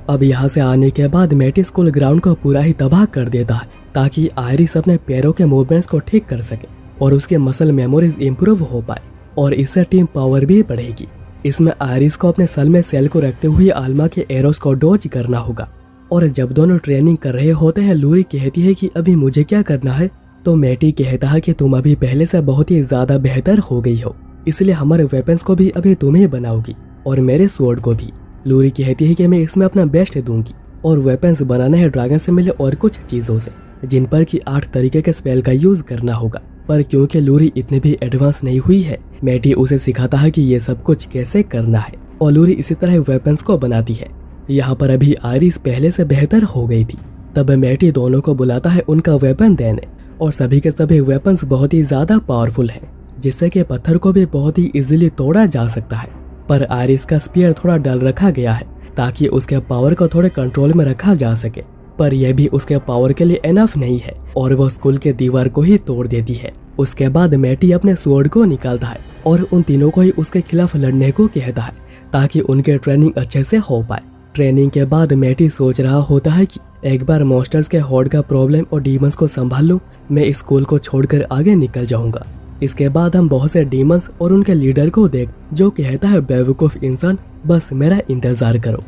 अब यहाँ से आने के बाद मैटी स्कूल ग्राउंड को पूरा ही तबाह कर देता है ताकि आयरिस अपने पैरों के मूवमेंट्स को ठीक कर सके और उसके मसल मेमोरीज इम्प्रूव हो पाए और इससे टीम पावर भी बढ़ेगी। इसमें आयरिस को अपने सल में सेल को रखते हुए आल्मा के एरोस को डॉज करना होगा। और जब दोनों ट्रेनिंग कर रहे होते हैं, लूरी कहती है कि अभी मुझे क्या करना है। तो मैटी कहता है कि तुम अभी पहले से बहुत ही ज्यादा बेहतर हो गई हो, इसलिए हमारे वेपन्स को भी अभी तुम ही बनाओगी और मेरे स्वॉर्ड को भी। लूरी कहती है कि मैं इसमें अपना बेस्ट दूंगी और वेपन्स बनाना है ड्रैगन से मिले और कुछ चीजों से, जिन पर कि 8 तरीके के स्पेल का यूज करना होगा। पर क्योंकि लूरी इतनी भी एडवांस नहीं हुई है, मैटी उसे सिखाता है कि ये सब कुछ कैसे करना है और लूरी इसी तरह वेपन्स को बनाती है। यहाँ पर अभी आयरिस पहले से बेहतर हो गई थी। तब मैटी दोनों को बुलाता है उनका वेपन देने और सभी के सभी वेपन्स बहुत ही ज्यादा पावरफुल हैं, जिससे कि पत्थर को भी बहुत ही इजीली तोड़ा जा सकता है। पर आयरिस का स्पीयर थोड़ा डल रखा गया है ताकि उसके पावर को थोड़े कंट्रोल में रखा जा सके, पर यह भी उसके पावर के लिए एनफ नहीं है और वो स्कूल के दीवार को ही तोड़ देती है। उसके बाद मैटी अपने स्वॉर्ड को निकालता है और उन तीनों को ही उसके खिलाफ लड़ने को कहता है ताकि उनके ट्रेनिंग अच्छे से हो पाए। ट्रेनिंग के बाद मैटी सोच रहा होता है कि एक बार मॉन्स्टर्स के हॉर्ड का प्रॉब्लम और डीमंस को संभाल लूं, मैं इस स्कूल को छोड़कर आगे निकल जाऊंगा। इसके बाद हम बहुत से डीमंस और उनके लीडर को देख, जो कहता है बेवकूफ इंसान, बस मेरा इंतजार करो।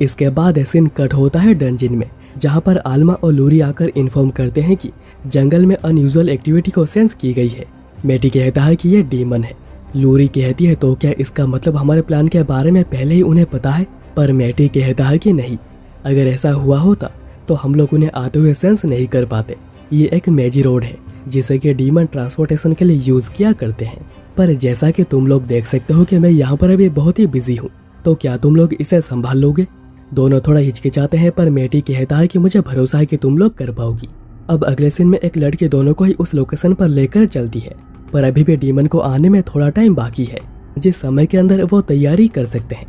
इसके बाद सीन कट होता है डंजिन में, जहां पर आल्मा और लूरी आकर इन्फॉर्म करते हैं कि जंगल में अनयूजुअल एक्टिविटी को सेंस की गई है। मैटी कहता है कि ये डीमन है। लूरी कहती है तो क्या इसका मतलब हमारे प्लान के बारे में पहले ही उन्हें पता है? पर मैटी कहता है कि नहीं, अगर ऐसा हुआ होता तो हम लोग उन्हें आते हुए सेंस नहीं कर पाते। ये एक मेजी रोड है जिसे कि डीमन ट्रांसपोर्टेशन के लिए यूज किया करते हैं। पर जैसा कि तुम लोग देख सकते हो कि मैं यहाँ पर अभी बहुत ही बिजी हूँ, तो क्या तुम लोग इसे संभाल लोगे? दोनों थोड़ा हिचकिचाते हैं, पर मैटी कहता है कि मुझे भरोसा है कि तुम लोग कर पाओगी। अब अगले सीन में एक लड़की दोनों को ही उस लोकेशन पर लेकर चलती है, पर अभी भी डीमन को आने में थोड़ा टाइम बाकी है, जिस समय के अंदर वो तैयारी कर सकते हैं।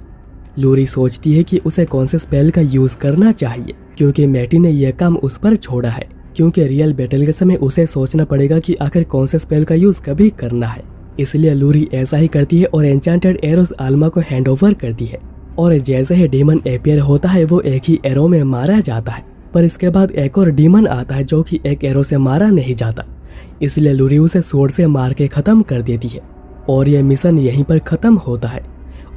लूरी सोचती है कि उसे कौन से स्पेल का यूज करना चाहिए, क्योंकि मैटी ने यह काम उस पर छोड़ा है, क्योंकि रियल बैटल के समय उसे सोचना पड़ेगा कि आखिर कौन से स्पेल का यूज कभी करना है। इसलिए लूरी ऐसा ही करती है और एन्चेंटेड एरोस आल्मा को हैंड ओवर करती है। और जैसे ही डीमन एपियर होता है, वो एक ही एरो में मारा जाता है, पर इसके बाद एक और डीमन आता है जो कि एक एरो से मारा नहीं जाता। इसलिए लूरी उसे स्वॉर्ड से मार के खत्म कर देती है और यह मिशन यहीं पर खत्म होता है।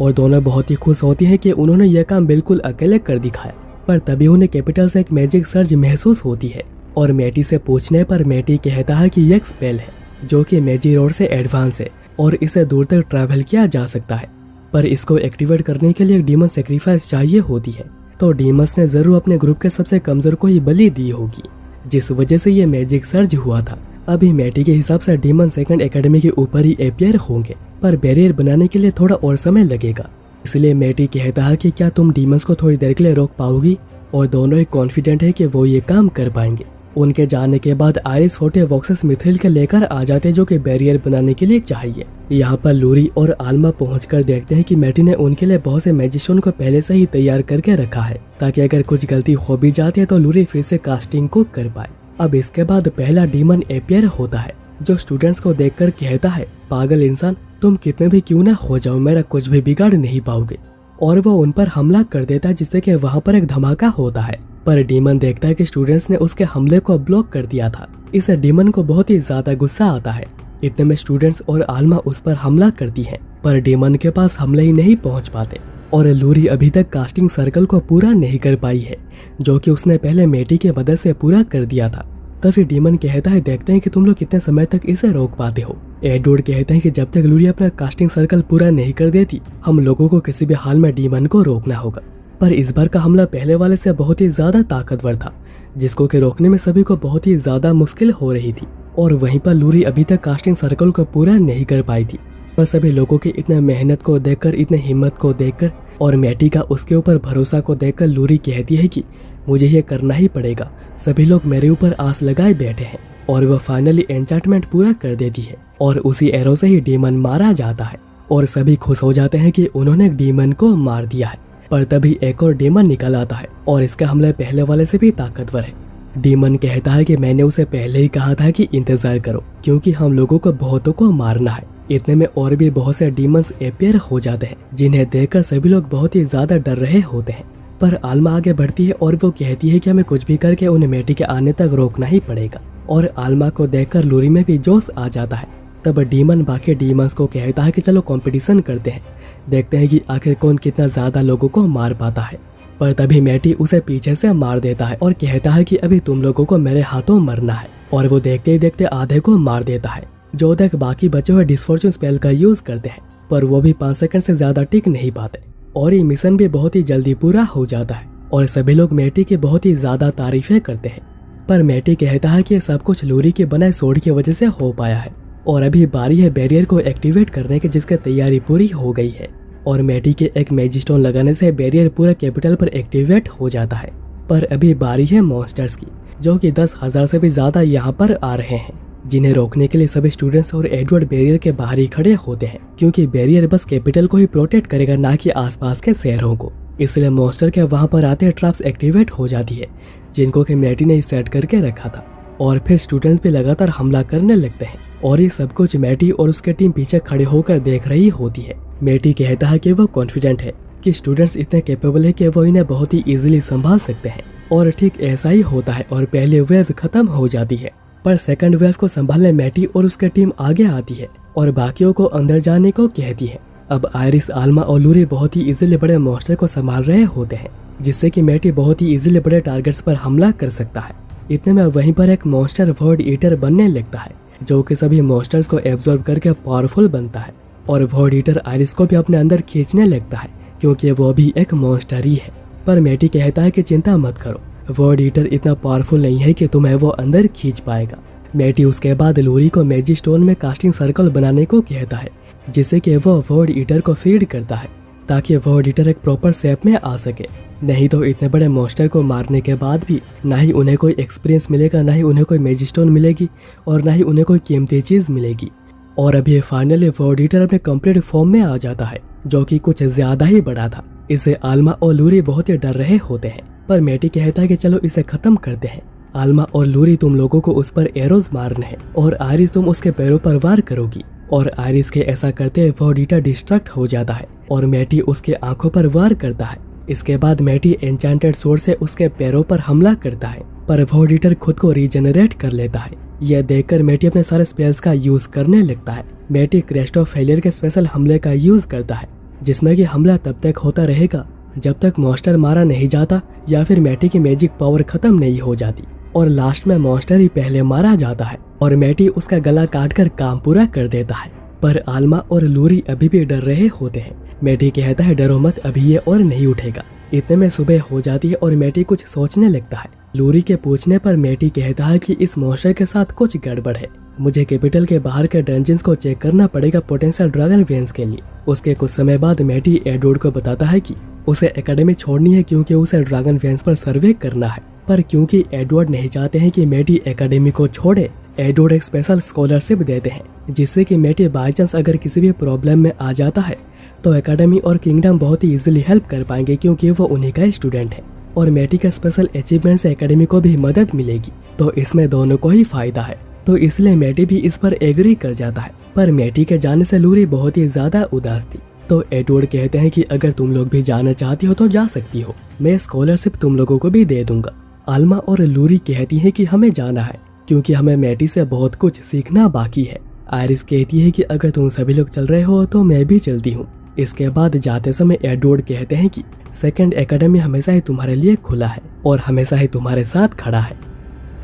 और दोनों बहुत ही खुश होती हैं कि उन्होंने यह काम बिल्कुल अकेले कर दिखाया। पर तभी उन्हें कैपिटल से एक मैजिक सर्ज महसूस होती है और मैटी से पूछने पर मैटी कहता है कि यह एक स्पेल है जो कि मैजी रोड से एडवांस है और इसे दूर तक ट्रैवल किया जा सकता है, पर इसको एक्टिवेट करने के लिए एक डीमन सेक्रीफाइस चाहिए होती है। तो डीमंस ने जरूर अपने ग्रुप के सबसे कमजोर को ही बलि दी होगी, जिस वजह से ये मैजिक सर्ज हुआ था। अभी मैटी के हिसाब से डीमन सेकंड एकेडमी के ऊपर ही एपियर होंगे, पर बैरियर बनाने के लिए थोड़ा और समय लगेगा। इसलिए मैटी कहता है कि क्या तुम डीमंस को थोड़ी देर के लिए रोक पाओगी, और दोनों ही कॉन्फिडेंट है कि वो ये काम कर पाएंगे। उनके जाने के बाद आयरिस छोटे बॉक्सेस मिथ्रिल के लेकर आ जाते जो कि बैरियर बनाने के लिए चाहिए। यहाँ पर लूरी और आल्मा पहुंचकर देखते हैं कि मैटी ने उनके लिए बहुत से मैजिशियन को पहले से ही तैयार करके रखा है, ताकि अगर कुछ गलती हो भी जाती है तो लूरी फिर से कास्टिंग को कर पाए। अब इसके बाद पहला डीमन एपियर होता है, जो स्टूडेंट्स को देखकर कहता है, पागल इंसान, तुम कितने भी क्यों ना हो जाओ, मेरा कुछ भी बिगाड़ नहीं पाओगे। और वो उन पर हमला कर देता है, जिससे कि वहाँ पर एक धमाका होता है। पर डीमन देखता है कि स्टूडेंट्स ने उसके हमले को ब्लॉक कर दिया था। इससे डीमन को बहुत ही ज्यादा गुस्सा आता है। इतने में स्टूडेंट्स और आल्मा उस पर हमला करती हैं, पर डीमन के पास हमले ही नहीं पहुंच पाते। और लूरी अभी तक कास्टिंग सर्कल को पूरा नहीं कर पाई है, जो कि उसने पहले मेटी की मदद से पूरा कर दिया था। तभी डीमन कहता है, देखते हैं कि तुम लोग कितने समय तक इसे रोक पाते हो। एडवर्ड कहते हैं कि जब तक लूरी अपना कास्टिंग सर्कल पूरा नहीं कर देती, हम लोगों को किसी भी हाल में डीमन को रोकना होगा। पर इस बार का हमला पहले वाले से बहुत ही ज्यादा ताकतवर था, जिसको कि रोकने में सभी को बहुत ही ज्यादा मुश्किल हो रही थी। और वहीं पर लूरी अभी तक कास्टिंग सर्कल को पूरा नहीं कर पाई थी। पर सभी लोगों की इतने मेहनत को देखकर, इतने हिम्मत को देखकर और मैटी का उसके ऊपर भरोसा को देखकर लूरी कहती है कि मुझे ये करना ही पड़ेगा। सभी लोग मेरे ऊपर आस लगाए बैठे हैं और वह फाइनली एन्चांटमेंट पूरा कर देती है और उसी एरो से ही डीमन मारा जाता है और सभी खुश हो जाते हैं कि उन्होंने डीमन को मार दिया है। पर तभी एक और डीमन निकल आता है और इसका हमला पहले वाले से भी ताकतवर है। डीमन कहता है कि मैंने उसे पहले ही कहा था कि इंतजार करो, क्योंकि हम लोगों को बहुतों को मारना है। इतने में और भी बहुत से डीमंस अपीयर हो जाते हैं, जिन्हें देखकर सभी लोग बहुत ही ज्यादा डर रहे होते हैं। पर आल्मा आगे बढ़ती है और वो कहती है कि हमें कुछ भी करके उन्हें मेटी के आने तक रोकना ही पड़ेगा। और आल्मा को देखकर लूरी में भी जोश आ जाता है। तब डीमन बाकी डीमंस को कहता है कि चलो कंपटीशन करते हैं, देखते हैं कि आखिर कौन कितना ज्यादा लोगों को मार पाता है। पर तभी मैटी उसे पीछे से मार देता है और कहता है कि अभी तुम लोगों को मेरे हाथों मरना है। और वो देखते ही देखते आधे को मार देता है। जो तक बाकी बचे हुए डिसफॉर्चून स्पेल का यूज करते हैं, पर वो भी 5 सेकंड से ज्यादा टिक नहीं पाते और ये मिशन भी बहुत ही जल्दी पूरा हो जाता है। और सभी लोग मैटी की बहुत ही ज्यादा तारीफें करते हैं। पर मैटी कहता है कि सब कुछ लूरी के बनाए सोड की वजह से हो पाया है और अभी बारी है बैरियर को एक्टिवेट करने की, जिसकी तैयारी पूरी हो गई है। और मैटी के एक मैजिस्टोन लगाने से बैरियर पूरा कैपिटल पर एक्टिवेट हो जाता है। पर अभी बारी है मॉन्स्टर्स की, जो कि 10,000 से भी ज्यादा यहाँ पर आ रहे हैं, जिन्हें रोकने के लिए सभी स्टूडेंट्स और एडवर्ड बैरियर के बाहर ही खड़े होते हैं, क्योंकि बैरियर बस कैपिटल को ही प्रोटेक्ट करेगा, ना कि आसपास के शहरों को। इसलिए मॉन्स्टर के वहां पर आते ट्रैप्स एक्टिवेट हो जाती है, जिनको कि मैटी ने सेट करके रखा था। और फिर स्टूडेंट्स भी लगातार हमला करने लगते हैं और ये सब कुछ मैटी और उसके टीम पीछे खड़े होकर देख रही होती है। मैटी कहता है कि वो कॉन्फिडेंट है कि स्टूडेंट्स इतने कैपेबल है कि वो इन्हें बहुत ही इजीली संभाल सकते हैं। और ठीक ऐसा ही होता है और पहली वेव खत्म हो जाती है। पर सेकंड वेव को संभालने मैटी और उसकी टीम आगे आती है और बाकियों को अंदर जाने को कहती है। अब आयरिस, आल्मा और लूरी बहुत ही इजीली बड़े मॉन्स्टर को संभाल रहे होते हैं, जिससे कि मैटी बहुत ही इजीली बड़े टारगेट्स पर हमला कर सकता है। इतने में वहीं पर एक मॉन्स्टर वर्ड ईटर बनने लगता है, जो कि सभी मॉन्स्टर्स को एब्जॉर्ब करके पावरफुल बनता है। और वर्ड ईटर आयरिस को भी अपने अंदर खींचने लगता है, क्योंकि वो भी एक मॉन्स्टर ही है। पर मैटी कहता है कि चिंता मत करो, वर्ड ईटर इतना पावरफुल नहीं है कि तुम्हें वो अंदर खींच पाएगा। मैटी उसके बाद लूरी को मैजिक स्टोन में कास्टिंग सर्कल बनाने को कहता है, जिससे कि वो वर्ड ईटर को फीड करता है, ताकि वर्ड ईटर एक प्रॉपर शेप में आ सके। नहीं तो इतने बड़े मॉन्स्टर को मारने के बाद भी ना ही उन्हें कोई एक्सपीरियंस मिलेगा, ना ही उन्हें कोई मैजिक स्टोन मिलेगी और ना ही उन्हें कोई कीमती चीज मिलेगी। और अभी फाइनली वर्ड ईटर अपने कंप्लीट फॉर्म में आ जाता है, जो कि कुछ ज्यादा ही बड़ा था। इसे आल्मा और लूरी बहुत ही डर रहे होते हैं। पर मैटी कहता है कि चलो इसे खत्म करते हैं। आल्मा और लूरी, तुम लोगों को उस पर एरोज मारने हैं और आयरिस तुम उसके पैरों पर वार करोगी। और आयरिस के ऐसा करते वर्ड ईटर डिस्ट्रैक्ट हो जाता है और मैटी उसके आंखों पर वार करता है। इसके बाद मैटी एन्चेंटेड सोर्ड से उसके पैरों पर हमला करता है, पर वर्ड ईटर खुद को रीजनरेट कर लेता है। यह देखकर मैटी अपने सारे स्पेल्स का यूज करने लगता है। मैटी क्रेस्ट ऑफ फेलियर के स्पेशल हमले का यूज करता है, जिसमें कि हमला तब तक होता रहेगा जब तक मॉन्स्टर मारा नहीं जाता या फिर मैटी की मैजिक पावर खत्म नहीं हो जाती। और लास्ट में मॉन्स्टर ही पहले मारा जाता है और मैटी उसका गला काटकर काम पूरा कर देता है। पर आल्मा और लूरी अभी भी डर रहे होते हैं। मैटी कहता है डरो मत, अभी ये और नहीं उठेगा। इतने में सुबह हो जाती है और मैटी कुछ सोचने लगता है। लूरी के पूछने पर मैटी कहता है कि इस मॉन्स्टर के साथ कुछ गड़बड़ है, मुझे कैपिटल के बाहर के डंजन्स को चेक करना पड़ेगा पोटेंशियल ड्रैगन वेंस के लिए। उसके कुछ समय बाद मैटी एडवर्ड को बताता है कि उसे एकेडमी छोड़नी है, क्योंकि उसे ड्रैगन वेंस पर सर्वे करना है। पर क्योंकि एडवर्ड नहीं चाहते हैं कि मैटी एकेडमी को छोड़े, एडवर्ड एक स्पेशल स्कॉलरशिप देते हैं, जिससे कि मैटी बाई चांस अगर किसी भी प्रॉब्लम में आ जाता है तो एकेडमी और किंगडम बहुत ही इजीली हेल्प कर पाएंगे, क्योंकि वो उन्हीं का स्टूडेंट है। और मैटी का स्पेशल अचीवमेंट से एकेडमी को भी मदद मिलेगी, तो इसमें दोनों को ही फायदा है। तो इसलिए मैटी भी इस पर एग्री कर जाता है। पर मैटी के जाने से लूरी बहुत ही ज्यादा उदास थी। तो एडवर्ड कहते हैं कि अगर तुम लोग भी जाना चाहती हो तो जा सकती हो, मैं स्कॉलरशिप तुम लोगों को भी दे दूंगा। आल्मा और लूरी कहती है कि हमें जाना है, क्योंकि हमें मैटी से बहुत कुछ सीखना बाकी है। आयरिस कहती है कि अगर तुम सभी लोग चल रहे हो तो मैं भी चलती हूँ। इसके बाद जाते समय एडवर्ड कहते हैं कि सेकंड एकेडमी हमेशा ही तुम्हारे लिए खुला है और हमेशा ही तुम्हारे साथ खड़ा है।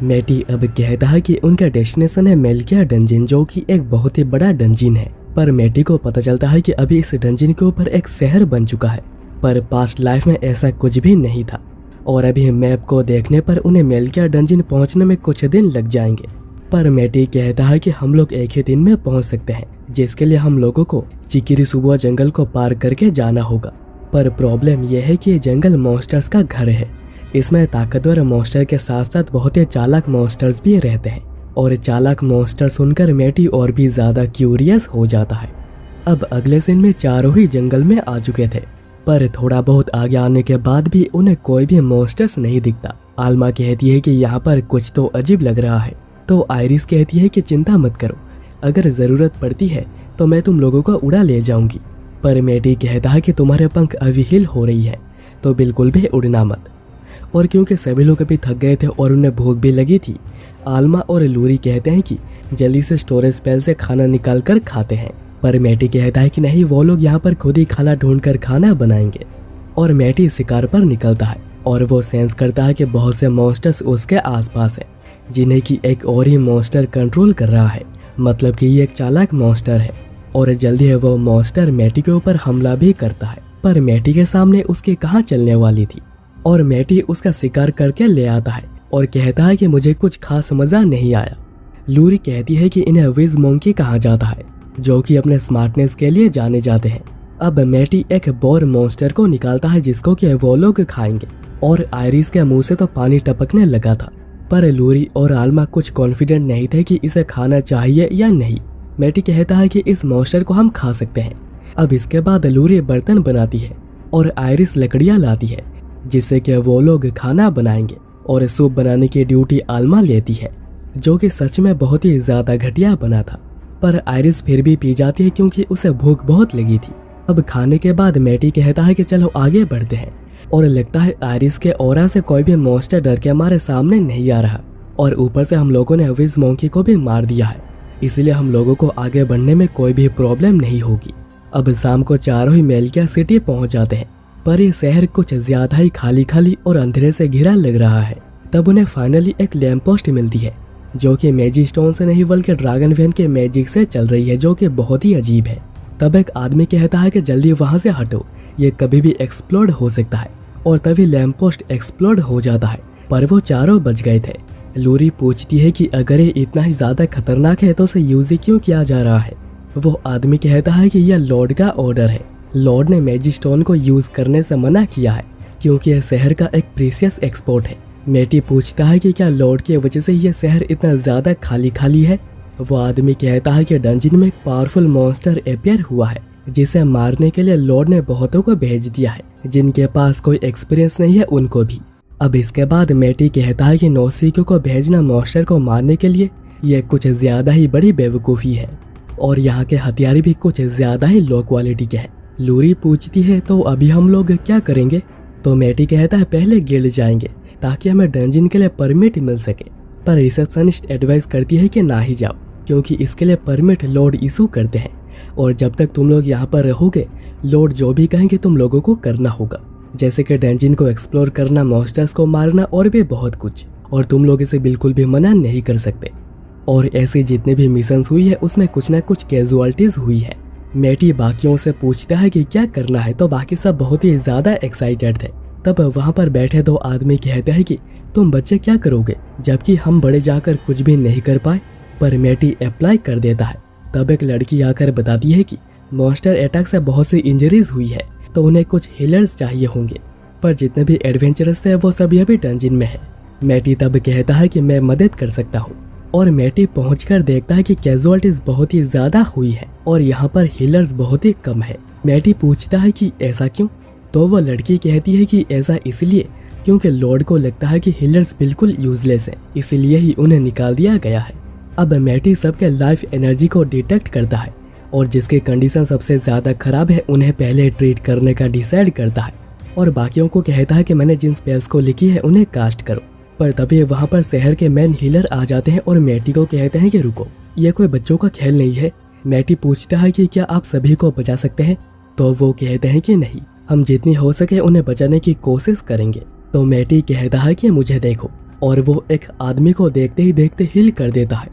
मैटी अब कहता है कि उनका डेस्टिनेशन है मेल्किया डंजिन, जो कि एक बहुत ही बड़ा डंजिन है। पर मैटी को पता चलता है कि अभी इस डंजिन के ऊपर एक शहर बन चुका है, पर पास्ट लाइफ में ऐसा कुछ भी नहीं था और अभी मैप को देखने पर उन्हें मेल्किया डंजिन पहुंचने में कुछ दिन लग जाएंगे। पर मैटी कहता है कि हम लोग एक ही दिन में पहुंच सकते हैं, जिसके लिए हम लोगों को चिकिरिसुबुआ जंगल को पार करके जाना होगा। पर प्रॉब्लम यह है कि ये जंगल मॉन्स्टर्स का घर है। इसमें ताकतवर मॉन्स्टर के साथ साथ बहुत ही चालाक मॉन्स्टर्स भी रहते हैं और चालाक मॉन्स्टर सुनकर मैटी और भी ज्यादा क्यूरियस हो जाता है। अब अगले सीन में चारों ही जंगल में आ चुके थे, पर थोड़ा बहुत आगे आने के बाद भी उन्हें कोई भी मॉन्स्टर्स नहीं दिखता। आल्मा कहती है कि यहाँ पर कुछ तो अजीब लग रहा है, तो आयरिस कहती है कि चिंता मत करो, अगर जरूरत पड़ती है तो मैं तुम लोगों को उड़ा ले जाऊंगी। पर मैटी कहता है कि तुम्हारे पंख अभी हिल हो रही है तो बिल्कुल भी उड़ना मत। और क्योंकि सभी लोग अभी थक गए थे और उन्हें भूख भी लगी थी, आल्मा और लूरी कहते हैं कि जल्दी से स्टोरेज स्पेल से खाना निकाल कर खाते हैं। पर मैटी कहता है कि नहीं, वो लोग यहाँ पर खुद ही खाना ढूंढकर खाना बनाएंगे। और मैटी शिकार पर निकलता है और वो सेंस करता है कि बहुत से मॉन्स्टर्स उसके आसपास है, जिन्हें कि एक और ही मॉन्स्टर कंट्रोल कर रहा है। मतलब कि ये एक चालाक मॉन्स्टर है और जल्दी है वो मॉन्स्टर मैटी के ऊपर हमला भी करता है। पर मैटी के सामने उसकी कहाँ चलने वाली थी और मैटी उसका शिकार करके ले आता है और कहता है कि मुझे कुछ खास मजा नहीं आया। लूरी कहती है कि इन्हें विज मोंकी कहा जाता है, जो कि अपने स्मार्टनेस के लिए जाने जाते हैं। अब मैटी एक बोर मॉन्स्टर को निकालता है जिसको कि वो लोग खाएंगे और आयरिस के मुंह से तो पानी टपकने लगा था। पर लूरी और आल्मा कुछ कॉन्फिडेंट नहीं थे कि इसे खाना चाहिए या नहीं। मैटी कहता है कि इस मॉन्स्टर को हम खा सकते हैं। अब इसके बाद लूरी बर्तन बनाती है और आयरिस लकड़ियां लाती है, जिससे कि वो लोग खाना बनाएंगे और सूप बनाने की ड्यूटी आल्मा लेती है, जो कि सच में बहुत ही ज्यादा घटिया बना था। पर आयरिस फिर भी पी जाती है क्योंकि उसे भूख बहुत लगी थी। अब खाने के बाद मैटी कहता है कि चलो आगे बढ़ते हैं और लगता है आयरिस के ऑरा से कोई भी मॉन्स्टर डर के हमारे सामने नहीं आ रहा और ऊपर से हम लोगों ने विज मोंकी को भी मार दिया है, इसलिए हम लोगों को आगे बढ़ने में कोई भी प्रॉब्लम नहीं होगी। अब शाम को चारों ही मेल्किया सिटी पहुंच जाते हैं, पर ये शहर कुछ ज्यादा ही खाली खाली और अंधेरे से घिरा लग रहा है। तब उन्हें फाइनली एक लैंप पोस्ट मिलती है, जो कि मैजिक स्टोन से नहीं बल्कि ड्रैगन वेन के मैजिक से चल रही है, जो कि बहुत ही अजीब है। तब एक आदमी कहता है कि जल्दी वहां से हटो, ये कभी भी एक्सप्लोड हो सकता है। और तभी लैंप पोस्ट एक्सप्लोड हो जाता है, पर वो चारों बच गए थे। लूरी पूछती है कि अगर ये इतना ही ज्यादा खतरनाक है तो उसे यूज क्यों किया जा रहा है। वो आदमी कहता है कि यह लॉर्ड का ऑर्डर है, लॉर्ड ने मैजिक स्टोन को यूज करने से मना किया है क्योंकि यह शहर का एक प्रीसियस एक्सपोर्ट है। मैटी पूछता है कि क्या लॉर्ड की वजह से यह शहर इतना ज्यादा खाली खाली है। वो आदमी कहता है कि डंजिन में एक पावरफुल मॉन्स्टर अपियर हुआ है, जिसे मारने के लिए लॉर्ड ने बहुतों को भेज दिया है, जिनके पास कोई एक्सपीरियंस नहीं है उनको भी। अब इसके बाद मैटी कहता है कि नौसिखियों को भेजना मॉन्स्टर को मारने के लिए यह कुछ ज्यादा ही बड़ी बेवकूफ़ी है और यहाँ के हथियार भी कुछ ज्यादा ही लो क्वालिटी के हैं। लूरी पूछती है तो अभी हम लोग क्या करेंगे, तो मैटी कहता है पहले गिल्ड जाएंगे ताकि हमें डंजिन के लिए परमिट मिल सके। पर रिसेप्शनिस्ट एडवाइस करती है कि ना ही जाओ क्योंकि इसके लिए परमिट लॉर्ड इशू करते हैं और जब तक तुम लोग यहाँ पर रहोगे लॉर्ड जो भी कहेंगे तुम लोगों को करना होगा, जैसे कि डंजिन को एक्सप्लोर करना, मॉन्स्टर्स को मारना और भी बहुत कुछ, और तुम लोग इसे बिल्कुल भी मना नहीं कर सकते। और ऐसी जितने भी मिशंस हुई है उसमें कुछ न कुछ कैजुअलिटीज हुई है। मैटी बाकियों से पूछता है कि क्या करना है, तो बाकी सब बहुत ही ज्यादा एक्साइटेड थे। तब वहाँ पर बैठे दो आदमी कहते हैं कि तुम बच्चे क्या करोगे जबकि हम बड़े जाकर कुछ भी नहीं कर पाए। पर मैटी अप्लाई कर देता है। तब एक लड़की आकर बताती है कि मॉन्स्टर अटैक से बहुत सी इंजरीज हुई है तो उन्हें कुछ हीलर्स चाहिए होंगे, पर जितने भी एडवेंचरस थे वो सभी अभी डंजिन में है। मैटी तब कहता है कि मैं मदद कर सकता हूँ और मैटी पहुंचकर देखता है कि कैजुअलिटीज बहुत ही ज्यादा हुई है और यहाँ पर हीलर्स बहुत ही कम है। मैटी पूछता है कि ऐसा क्यों, तो वो लड़की कहती है कि ऐसा इसलिए क्योंकि लॉर्ड को लगता है कि हीलर्स बिल्कुल यूजलेस हैं, इसलिए ही उन्हें निकाल दिया गया है। अब मैटी सबके लाइफ एनर्जी को डिटेक्ट करता है और जिसकी कंडीशन सबसे ज्यादा खराब है उन्हें पहले ट्रीट करने का डिसाइड करता है और बाकियों को कहता है कि मैंने जिन स्पेल्स को लिखी है उन्हें कास्ट करो। पर तभी वहाँ पर शहर के मेन हीलर आ जाते हैं और मैटी को कहते हैं कि रुको, ये कोई बच्चों का खेल नहीं है। मैटी पूछता है कि क्या आप सभी को बचा सकते हैं, तो वो कहते हैं कि नहीं, हम जितनी हो सके उन्हें बचाने की कोशिश करेंगे। तो मैटी कहता है कि मुझे देखो, और वो एक आदमी को देखते ही देखते हिल कर देता है,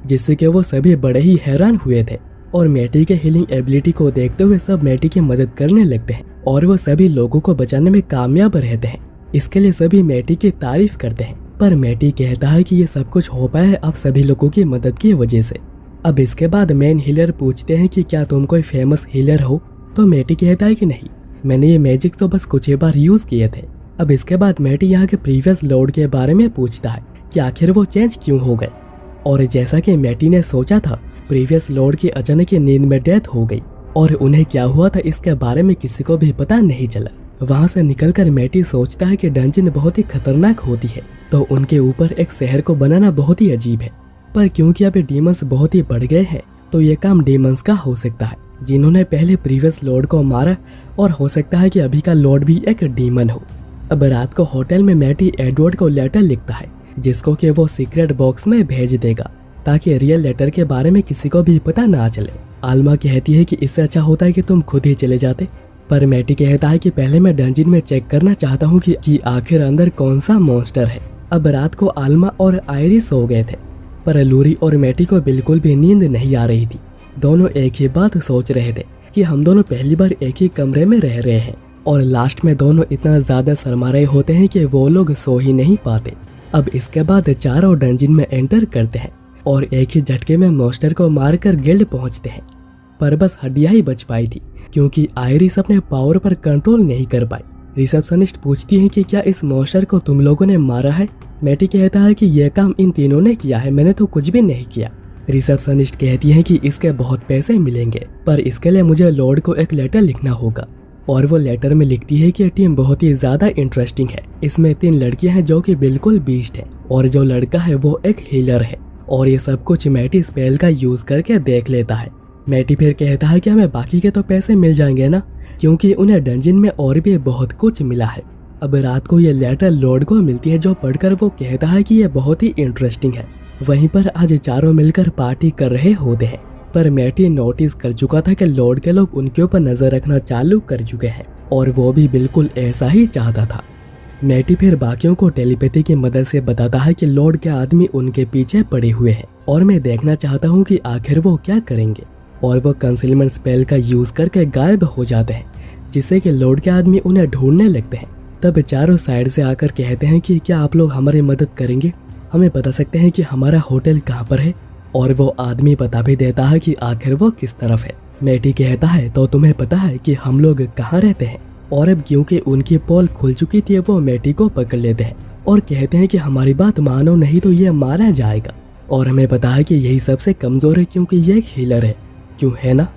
जिससे कि वो सभी बड़े ही हैरान हुए थे। और मैटी के हीलिंग एबिलिटी को देखते हुए सब मैटी की मदद करने लगते हैं और वो सभी लोगों को बचाने में कामयाब रहते हैं। इसके लिए सभी मैटी की तारीफ करते हैं, पर मैटी कहता है कि ये सब कुछ हो पाया है आप सभी लोगों की मदद की वजह से। अब इसके बाद मेन हीलर पूछते हैं कि क्या तुम कोई फेमस हीलर हो? तो मैटी कहता है कि नहीं, मैंने ये मैजिक तो बस कुछ ही बार यूज किए थे। अब इसके बाद मैटी यहाँ के प्रीवियस लॉर्ड के बारे में पूछता है कि आखिर वो चेंज क्यों हो गए। और जैसा कि मैटी ने सोचा था, प्रीवियस लॉर्ड की अचानक नींद में डेथ हो गई और उन्हें क्या हुआ था इसके बारे में किसी को भी पता नहीं चला। वहाँ से निकलकर मैटी सोचता है कि डंजन बहुत ही खतरनाक होती है, तो उनके ऊपर एक शहर को बनाना बहुत ही अजीब है। पर क्योंकि अभी डीमंस बहुत ही बढ़ गए हैं, तो ये काम डीमंस का हो सकता है जिन्होंने पहले प्रीवियस लॉर्ड को मारा, और हो सकता है कि अभी का लॉर्ड भी एक डीमन हो। अब रात को होटल में मैटी एडवर्ड को लेटर लिखता है, जिसको कि वो सीक्रेट बॉक्स में भेज देगा, ताकि रियल लेटर के बारे में किसी को भी पता ना चले। आल्मा कहती है कि इससे अच्छा होता है कि तुम खुद ही चले जाते, पर मैटी कहता है कि पहले मैं डंजिन में चेक करना चाहता हूँ कि आखिर अंदर कौन सा मॉन्स्टर है। अब रात को आल्मा और आयरिस सो गए थे, पर लूरी और मैटी को बिल्कुल भी नींद नहीं आ रही थी। दोनों एक ही बात सोच रहे थे कि हम दोनों पहली बार एक ही कमरे में रह रहे हैं, और लास्ट में दोनों इतना ज्यादा शर्मा रहे होते हैं कि वो लोग सो ही नहीं पाते। अब इसके बाद चारों डंजिन में एंटर करते हैं और एक ही झटके में मॉन्स्टर को मारकर गिल्ड पहुंचते हैं। पर बस हड्डियां ही बच पाई थी, क्योंकि आयरिस अपने पावर पर कंट्रोल नहीं कर पाई। रिसेप्शनिस्ट पूछती है कि क्या इस मॉन्स्टर को तुम लोगों ने मारा है? मैटी कहता है कि यह काम इन तीनों ने किया है, मैंने तो कुछ भी नहीं किया। रिसेप्शनिस्ट कहती है कि इसके बहुत पैसे मिलेंगे, पर इसके लिए मुझे लॉर्ड को एक लेटर लिखना होगा। और वो लेटर में लिखती है कि टीम बहुत ही ज्यादा इंटरेस्टिंग है, इसमें 3 लड़कियां हैं जो कि बिल्कुल बीस्ट है, और जो लड़का है वो एक हीलर है, और ये सब कुछ मैटी स्पेल का यूज करके देख लेता है। मैटी फिर कहता है कि हमें बाकी के तो पैसे मिल जाएंगे ना, क्योंकि उन्हें डंजिन में और भी बहुत कुछ मिला है। अब रात को ये लेटर लॉर्ड को मिलती है, जो पढ़कर वो कहता है कि ये बहुत ही इंटरेस्टिंग है। वहीं पर आज चारों मिलकर पार्टी कर रहे होते हैं, पर मैटी नोटिस कर चुका था कि लॉर्ड के लोग उनके ऊपर नजर रखना चालू कर चुके हैं, और वो भी बिल्कुल ऐसा ही चाहता था। मैटी फिर बाकियों को टेलीपैथी की मदद से बताता है कि लॉर्ड के आदमी उनके पीछे पड़े हुए हैं, और मैं देखना चाहता हूँ कि आखिर वो क्या करेंगे। और वो कंसीलमेंट स्पेल का यूज करके गायब हो जाते हैं, जिससे कि लॉर्ड के आदमी उन्हें ढूंढने लगते हैं। तब चारों साइड से आकर कहते हैं कि क्या आप लोग हमारी मदद करेंगे, हमें बता सकते हैं कि हमारा होटल कहाँ पर है। और वो आदमी बता भी देता है कि आखिर वो किस तरफ है। मैटी कहता है तो तुम्हें पता है कि हम लोग कहाँ रहते हैं, और अब क्योंकि उनकी पोल खुल चुकी थी, वो मैटी को पकड़ लेते हैं और कहते हैं कि हमारी बात मानो नहीं तो ये मारा जाएगा। और हमें पता है कि यही सबसे कमजोर है, क्योंकि ये एक हीलर है, क्यों है ना।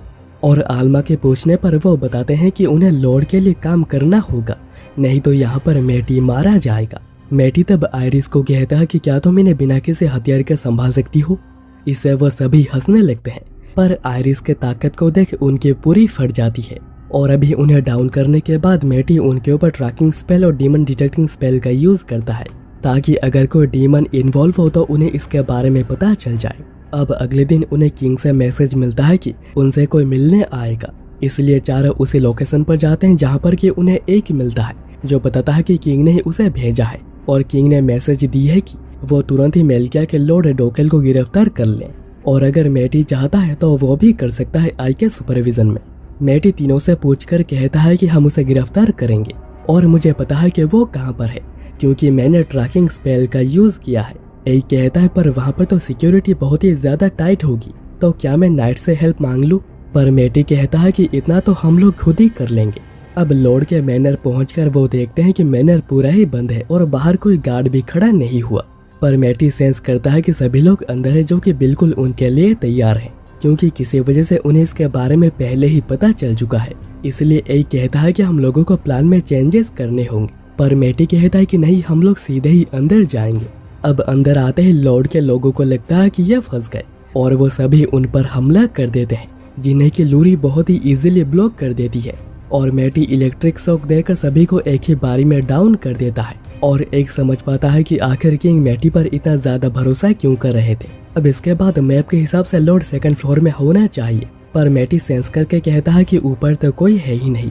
और आल्मा के पूछने पर वो बताते हैं कि उन्हें लॉर्ड के लिए काम करना होगा, नहीं तो यहाँ पर मैटी मारा जाएगा। मैटी तब आयरिस को कहता है कि क्या तुम इन्हें बिना किसी हथियार के संभाल सकती हो। इससे वो सभी हंसने लगते हैं, पर आयरिस के ताकत को देख उनकी पूरी फट जाती है। और अभी उन्हें डाउन करने के बाद मैटी उनके ऊपर ट्रैकिंग स्पेल और डीमन डिटेक्टिंग स्पेल का यूज करता है, ताकि अगर कोई डीमन इन्वॉल्व हो तो उन्हें इसके बारे में पता चल जाए। अब अगले दिन उन्हें किंग से मैसेज मिलता है कि उनसे कोई मिलने आएगा, इसलिए चारों उसी लोकेशन पर जाते हैं जहाँ पर कि उन्हें एक मिलता है, जो बताता है कि किंग ने ही उसे भेजा है। और किंग ने मैसेज दी है कि वो तुरंत ही मेल्किया के लॉर्ड डोकेल को गिरफ्तार कर ले, और अगर मैटी चाहता है तो वो भी कर सकता है आई के सुपरविजन में। मैटी तीनों से पूछकर कहता है कि हम उसे गिरफ्तार करेंगे, और मुझे पता है कि वो कहाँ पर है, क्योंकि मैंने ट्रैकिंग स्पेल का यूज किया है। एक कहता है पर वहाँ पर तो सिक्योरिटी बहुत ही ज्यादा टाइट होगी, तो क्या मैं नाइट से हेल्प मांग लूँ। पर मैटी कहता है कि इतना तो हम लोग खुद ही कर लेंगे। अब लॉर्ड के मैनर पहुंचकर वो देखते हैं कि मैनर पूरा ही बंद है और बाहर कोई गार्ड भी खड़ा नहीं हुआ। पर मैटी सेंस करता है कि सभी लोग अंदर है, जो कि बिल्कुल उनके लिए तैयार है, क्योंकि किसी वजह से उन्हें इसके बारे में पहले ही पता चल चुका है। इसलिए एक कहता है कि हम लोगों को प्लान में चेंजेस करने होंगे, पर मैटी कहता है कि नहीं, हम लोग सीधे ही अंदर जाएंगे। अब अंदर आते ही लॉर्ड के लोगों को लगता है कि ये फंस गए, और वो सभी उन पर हमला कर देते हैं, जिन्हें की लूरी बहुत ही इजीली ब्लॉक कर देती है। और मैटी इलेक्ट्रिक शॉक देकर सभी को एक ही बारी में डाउन कर देता है, और एक समझ पाता है कि आखिर किंग मैटी पर इतना ज्यादा भरोसा क्यों कर रहे थे। अब इसके बाद मैप के हिसाब से लॉर्ड सेकंड फ्लोर में होना चाहिए, पर मैटी सेंस करके कहता है कि ऊपर तो कोई है ही नहीं,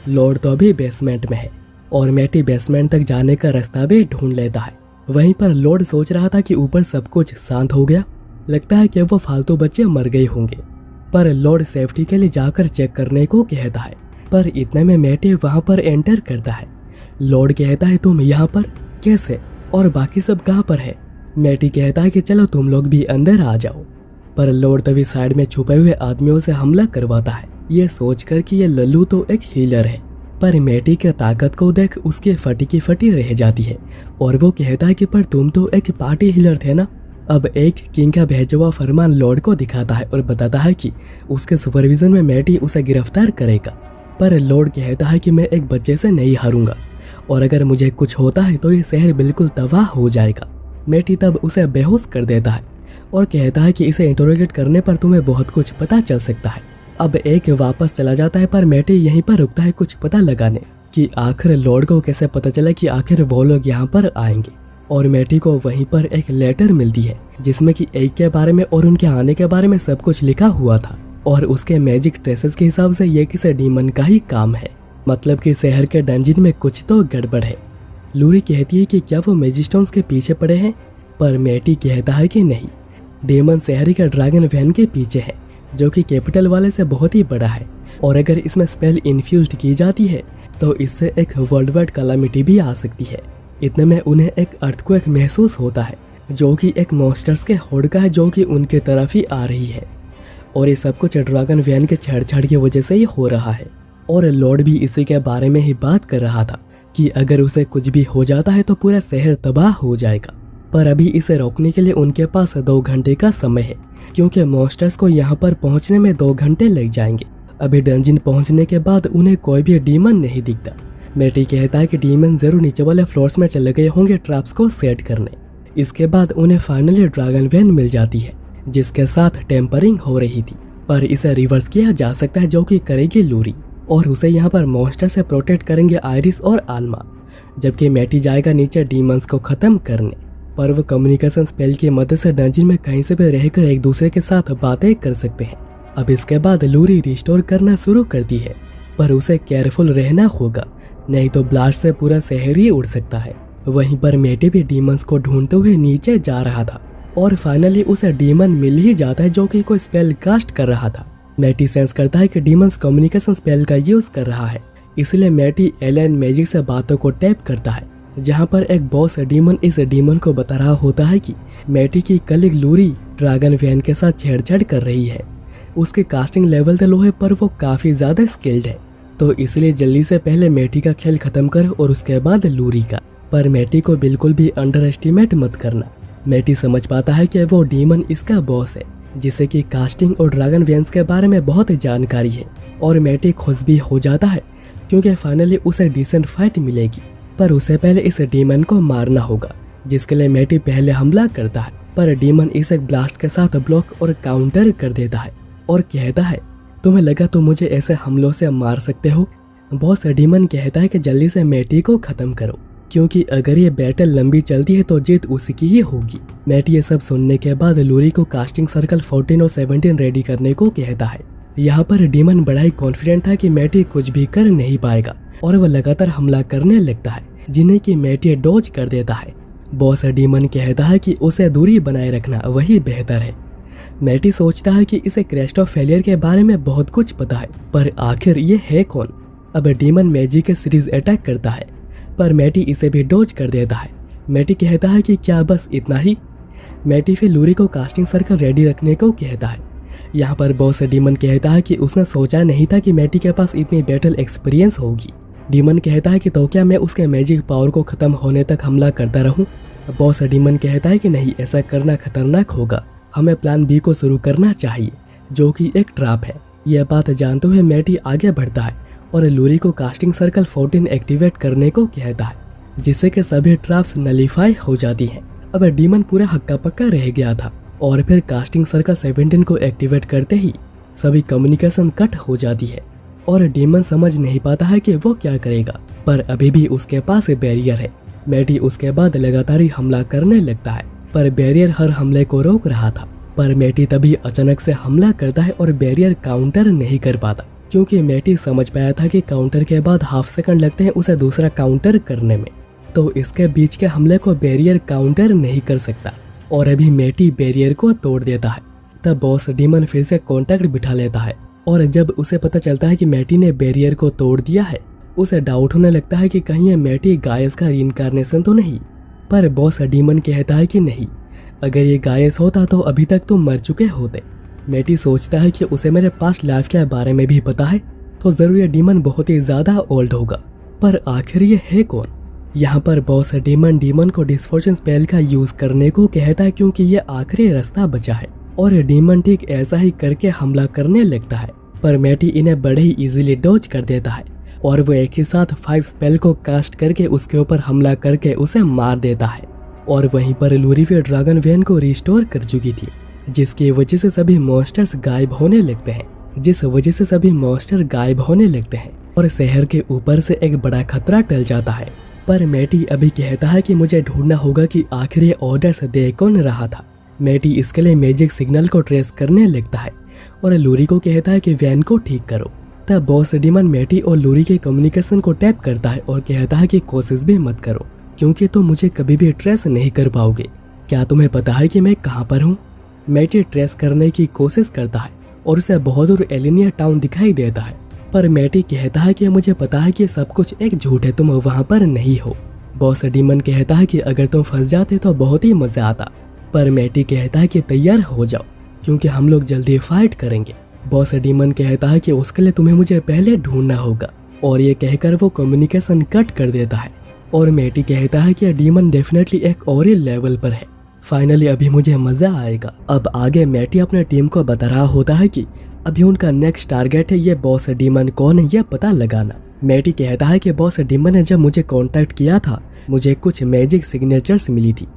लॉर्ड तो अभी बेसमेंट में है। और मैटी बेसमेंट तक जाने का रास्ता भी ढूंढ लेता है। वहीं पर लॉर्ड सोच रहा था कि ऊपर सब कुछ शांत हो गया, लगता है कि वो फालतू बच्चे मर गए होंगे। पर लॉर्ड सेफ्टी के लिए जाकर चेक करने को कहता है। पर इतने में मैटी वहां पर एंटर करता है। लॉर्ड कहता है तुम यहाँ पर कैसे, और बाकी सब कहाँ पर है? मैटी कहता है कि चलो तुम लोग भी अंदर आ जाओ। पर लॉर्ड तभी साइड में छुपे हुए आदमियों से हमला करवाता है, ये सोचकर कि ये लल्लू तो एक हीलर है। पर मैटी की ताकत को देख उसकी फटी की फटी रह जाती है और वो कहता है कि पर तुम तो एक पार्टी हीलर थे ना। अब एक किंग का भेजा हुआ फरमान लॉर्ड को दिखाता है और बताता है कि उसके सुपरविजन में मैटी उसे गिरफ्तार करेगा। पर लॉर्ड कहता है कि मैं एक बच्चे से नहीं हारूंगा और अगर मुझे कुछ होता है तो ये शहर बिल्कुल तबाह हो जाएगा। मैटी तब उसे बेहोश कर देता है और कहता है कि इसे इंटरोगेट करने पर तुम्हें बहुत कुछ पता चल सकता है। अब एक वापस चला जाता है पर मैटी यहीं पर रुकता है कुछ पता लगाने कि आखिर लॉर्ड को कैसे पता चला कि आखिर वो लोग यहाँ पर आएंगे। और मैटी को वहीं पर एक लेटर मिलती है जिसमें कि एक के बारे में और उनके आने के बारे में सब कुछ लिखा हुआ था और उसके मैजिक ट्रेसेस के हिसाब से ये किसी डीमन का ही काम है, मतलब कि शहर के डंजिन में कुछ तो गड़बड़ है। लूरी कहती है कि क्या वो मैजिस्टोन्स के पीछे पड़े हैं, पर मैटी कहता है कि नहीं, डेमन शहर के ड्रैगन वैन के पीछे है जो कि कैपिटल वाले से बहुत ही बड़ा है और अगर इसमें स्पेल इन्फ्यूज्ड की जाती है तो इससे एक वर्ल्ड वाइड कैलामिटी भी आ सकती है। इतने में उन्हें एक अर्थक्वेक महसूस होता है जो कि एक मॉन्स्टर्स के होड़ का है जो कि उनके तरफ ही आ रही है और ये सब कुछ ड्रैगन वैन के छेड़छाड़ की वजह से ही हो रहा है। और लॉर्ड भी इसी के बारे में ही बात कर रहा था कि अगर उसे कुछ भी हो जाता है तो पूरा शहर तबाह हो जाएगा। पर अभी इसे रोकने के लिए उनके पास 2 घंटे का समय है क्योंकि मॉन्स्टर्स को यहाँ पर पहुँचने में 2 घंटे लग जाएंगे। अभी डंजिन पहुँचने के बाद उन्हें कोई भी डीमन नहीं दिखता। मैटी कहता है कि डीमन जरूर नीचे वाले फ्लोर्स में चले गए होंगे ट्रैप्स को सेट करने। इसके बाद उन्हें फाइनली ड्रैगन वैन मिल जाती है जिसके साथ टेम्परिंग हो रही थी, पर इसे रिवर्स किया जा सकता है जो कि करेगी लूरी और उसे यहाँ पर मॉन्स्टर से प्रोटेक्ट करेंगे आयरिस और आल्मा, जबकि मैटी जाएगा नीचे डीमंस को खत्म करने। पर वो कम्युनिकेशन स्पेल की मदद से डंजिन में कहीं से भी रहकर एक दूसरे के साथ बातें कर सकते हैं। अब इसके बाद लूरी रिस्टोर करना शुरू करती है, पर उसे केयरफुल रहना होगा नहीं तो ब्लास्ट से पूरा शहर ही उड़ सकता है। वहीं पर मैटी भी डीमंस को ढूंढते हुए नीचे जा रहा था और फाइनली उसे डीमन मिल ही जाता है जो कि कोई स्पेल कास्ट कर रहा था। मैटी सेंस करता है कि डीमंस कम्युनिकेशन स्पेल का यूज कर रहा है, इसलिए मैटी एलियन मैजिक से बातों को टैप करता है जहां पर एक बॉस डीमन इस डीमन को बता रहा होता है कि मैटी की कलीग लूरी ड्रैगन वैन के साथ छेड़छाड़ कर रही है। उसके कास्टिंग लेवल तो लो है पर वो काफी ज्यादा स्किल्ड है, तो इसलिए जल्दी से पहले मैटी का खेल खत्म कर और उसके बाद लूरी का। पर मैटी को बिल्कुल भी अंडर एस्टिमेट मत करना। मैटी समझ पाता है कि वो डीमन इसका बॉस है जिसे कि कास्टिंग और ड्रैगन वैन्स के बारे में बहुत जानकारी है और मैटी खुश भी हो जाता है क्योंकि फाइनली उसे डिसेंट फाइट मिलेगी। पर उसे पहले इस डीमन को मारना होगा जिसके लिए मैटी पहले हमला करता है, पर डीमन इसे ब्लास्ट के साथ ब्लॉक और काउंटर कर देता है और कहता है तुम्हें लगा तो मुझे ऐसे हमलों से मार सकते हो। बॉस डीमन कहता है कि जल्दी से मैटी को खत्म करो क्योंकि अगर ये बैटल लंबी चलती है तो जीत उसकी ही होगी। मैटी ये सब सुनने के बाद लूरी को कास्टिंग सर्कल 14 और 17 रेडी करने को कहता है। यहाँ पर डीमन बड़ा ही कॉन्फिडेंट था कि मैटी कुछ भी कर नहीं पाएगा और वह लगातार हमला करने लगता है जिन्हें कि मैटी डॉज कर देता है। बॉस डीमन कहता है कि उसे दूरी बनाए रखना वही बेहतर है। मैटी सोचता है कि इसे क्रेस्ट ऑफ फेलियर के बारे में बहुत कुछ पता है, पर आखिर ये है कौन। अब डीमन मैजिक के सीरीज अटैक करता है पर मैटी इसे भी डॉज कर देता है। मैटी कहता है कि क्या बस इतना ही। मैटी फिर लूरी को कास्टिंग सर्कल रेडी रखने को कहता है। यहाँ पर बॉस डीमन कहता है कि उसने सोचा नहीं था कि मैटी के पास इतनी बैटल एक्सपीरियंस होगी। डीमन कहता है कि तो क्या मैं उसके मैजिक पावर को खत्म होने तक हमला करता रहूं। बॉस डीमन कहता है कि नहीं, ऐसा करना खतरनाक होगा, हमें प्लान बी को शुरू करना चाहिए जो कि एक ट्रैप है। यह बात जानते हुए मैटी आगे बढ़ता है और लूरी को कास्टिंग सर्कल 14 एक्टिवेट करने को कहता है जिससे कि सभी ट्रैप्स नलीफाई हो जाती हैं। अब डीमन पूरा हक्का पक्का रह गया था और फिर कास्टिंग सर्कल 17 को एक्टिवेट करते ही सभी कम्युनिकेशन कट हो जाती है और डीमन समझ नहीं पाता है कि वो क्या करेगा, पर अभी भी उसके पास बैरियर है। मैटी उसके बाद लगातार ही हमला करने लगता है पर बैरियर हर हमले को रोक रहा था। पर मैटी तभी अचानक से हमला करता है और बैरियर काउंटर नहीं कर पाता, क्योंकि मैटी समझ पाया था कि काउंटर के बाद हाफ सेकंड लगते हैं उसे दूसरा काउंटर करने में, तो इसके बीच के हमले को बैरियर काउंटर नहीं कर सकता और अभी मैटी बैरियर को तोड़ देता है। तब बॉस डीमन फिर से कांटेक्ट बिठा लेता है और जब उसे पता चलता है कि मैटी ने बैरियर को तोड़ दिया है, उसे डाउट होने लगता है कि कहीं ये मैटी गायस का रीइंकार्नेशन तो नहीं। पर बॉस डीमन कहता है कि नहीं, अगर ये गायस होता तो अभी तक तुम मर चुके होते। मैटी सोचता है कि उसे मेरे पास्ट लाइफ के बारे में भी पता है, तो जरूर ये डीमन बहुत ही ज्यादा ओल्ड होगा, पर आखिर ये है कौन। यहाँ पर बॉस डीमन को डिस्फॉर्चून स्पेल का यूज करने को कहता है, क्योंकि ये आखिरी रास्ता बचा है, और डीमन ठीक ऐसा ही करके हमला करने लगता है। पर मैटी इन्हें बड़े ही इजीली डॉज कर देता है और वो एक ही साथ 5 स्पेल को कास्ट करके उसके ऊपर हमला करके उसे मार देता है। और वहीं पर लूरीफियर ड्रैगन वेन को रिस्टोर कर चुकी थी, जिसकी वजह से सभी मॉन्स्टर्स गायब होने लगते हैं, और शहर के ऊपर से एक बड़ा खतरा टल जाता है। पर मैटी अभी कहता है कि मुझे ढूंढना होगा कि आखिर ये ऑर्डर्स दे कौन रहा था। मैटी इसके लिए मैजिक सिग्नल को ट्रेस करने लगता है और लूरी को कहता है कि वैन को ठीक करो। तब बॉस डीमन मैटी और लूरी के कम्युनिकेशन को टैप करता है और कहता है कि कोशिश भी मत करो, क्योंकि तुम मुझे कभी भी ट्रेस नहीं कर पाओगे। क्या तुम्हें पता है कि मैं कहाँ पर हूँ? मैटी ट्रेस करने की कोशिश करता है और उसे बहुत दूर एलिनिया टाउन दिखाई देता है, पर मैटी कहता है कि मुझे पता है कि सब कुछ एक झूठ है, तुम वहाँ पर नहीं हो। बॉस डीमन कहता है कि अगर तुम फंस जाते तो बहुत ही मजा आता, पर मैटी कहता है कि तैयार हो जाओ, क्योंकि हम लोग जल्दी फाइट करेंगे। बॉस डीमन कहता है कि उसके लिए तुम्हें मुझे पहले ढूंढना होगा, और ये कहकर वो कम्युनिकेशन कट कर देता है। और मैटी कहता है कि डीमन डेफिनेटली एक और ही लेवल पर है, फाइनली अभी मुझे मजा आएगा। अब आगे मैटी अपने टीम को बता रहा होता है कि अभी उनका नेक्स्ट टारगेट है ये बॉस डीमन कौन है ये पता लगाना। मैटी कहता है कि बॉस डीमन ने जब मुझे कांटेक्ट किया था, मुझे कुछ मैजिक सिग्नेचर्स मिली थी,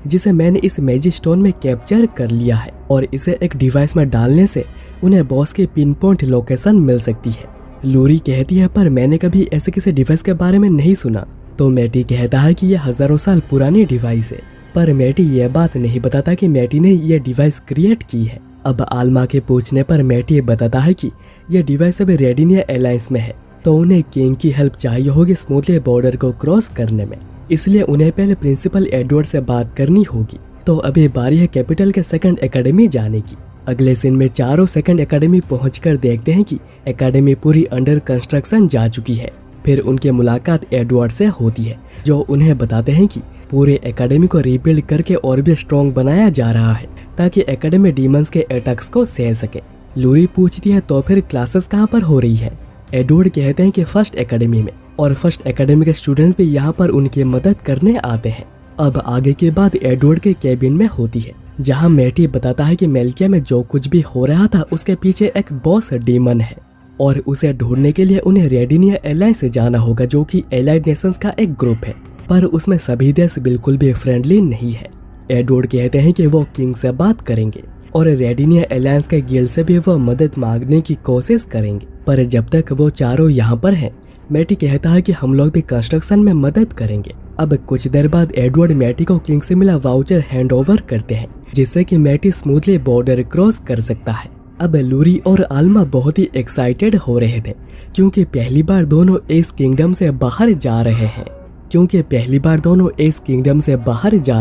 जिसे मैंने इस मैजिक स्टोन में कैप्चर कर लिया है, और इसे एक डिवाइस में डालने से उन्हें बॉस की पिन पॉइंट लोकेशन मिल सकती है। लूरी कहती है पर मैंने कभी ऐसे किसी डिवाइस के बारे में नहीं सुना। तो मैटी कहता है कि यह हजारों साल पुरानी डिवाइस है, पर मैटी यह बात नहीं बताता कि मैटी ने यह डिवाइस क्रिएट की है। अब आल्मा के पूछने पर मैटी बताता है कि यह डिवाइस अभी रेडिनिया अलायंस में है, तो उन्हें किंग की हेल्प चाहिए होगी स्मूथली बॉर्डर को क्रॉस करने में, इसलिए उन्हें पहले प्रिंसिपल एडवर्ड से बात करनी होगी। तो अभी बारी है कैपिटल के सेकंड एकेडमी जाने की। अगले सीन में चारों सेकंड एकेडमी पहुंचकर देखते हैं कि एकेडमी पूरी अंडर कंस्ट्रक्शन जा चुकी है। फिर उनकी मुलाकात एडवर्ड से होती है, जो उन्हें बताते हैं कि पूरे एकेडमी को रीबिल्ड करके और भी स्ट्रॉन्ग बनाया जा रहा है, ताकि एकेडमी डीमंस के अटैक्स को सह सके। लूरी पूछती है तो फिर क्लासेस कहाँ पर हो रही है? एडवर्ड कहते हैं कि फर्स्ट एकेडमी में, और फर्स्ट एकेडमी के स्टूडेंट्स भी यहाँ पर उनकी मदद करने आते हैं। अब आगे की बात एडवर्ड के केबिन में होती है, जहाँ मैटी बताता है कि मेल्किया में जो कुछ भी हो रहा था उसके पीछे एक बॉस डीमन है, और उसे ढूंढने के लिए उन्हें रेडिनिया अलायंस से जाना होगा, जो कि एलाइड नेशंस का एक ग्रुप है, पर उसमें सभी देश बिल्कुल भी फ्रेंडली नहीं है। एडवर्ड कहते हैं कि वो किंग से बात करेंगे और रेडिनिया अलायंस के गिल्ड से भी वो मदद मांगने की कोशिश करेंगे, पर जब तक वो चारों यहाँ पर हैं, मैटी कहता है कि हम लोग भी कंस्ट्रक्शन में मदद करेंगे। अब कुछ देर बाद एडवर्ड मैटी को किंग से मिला वाउचर हैंड ओवर करते हैं, जिससे कि मैटी स्मूथली बॉर्डर क्रॉस कर सकता है। अब लूरी और आल्मा बहुत ही एक्साइटेड हो रहे थे, क्योंकि पहली बार दोनों एस किंगडम से बाहर जा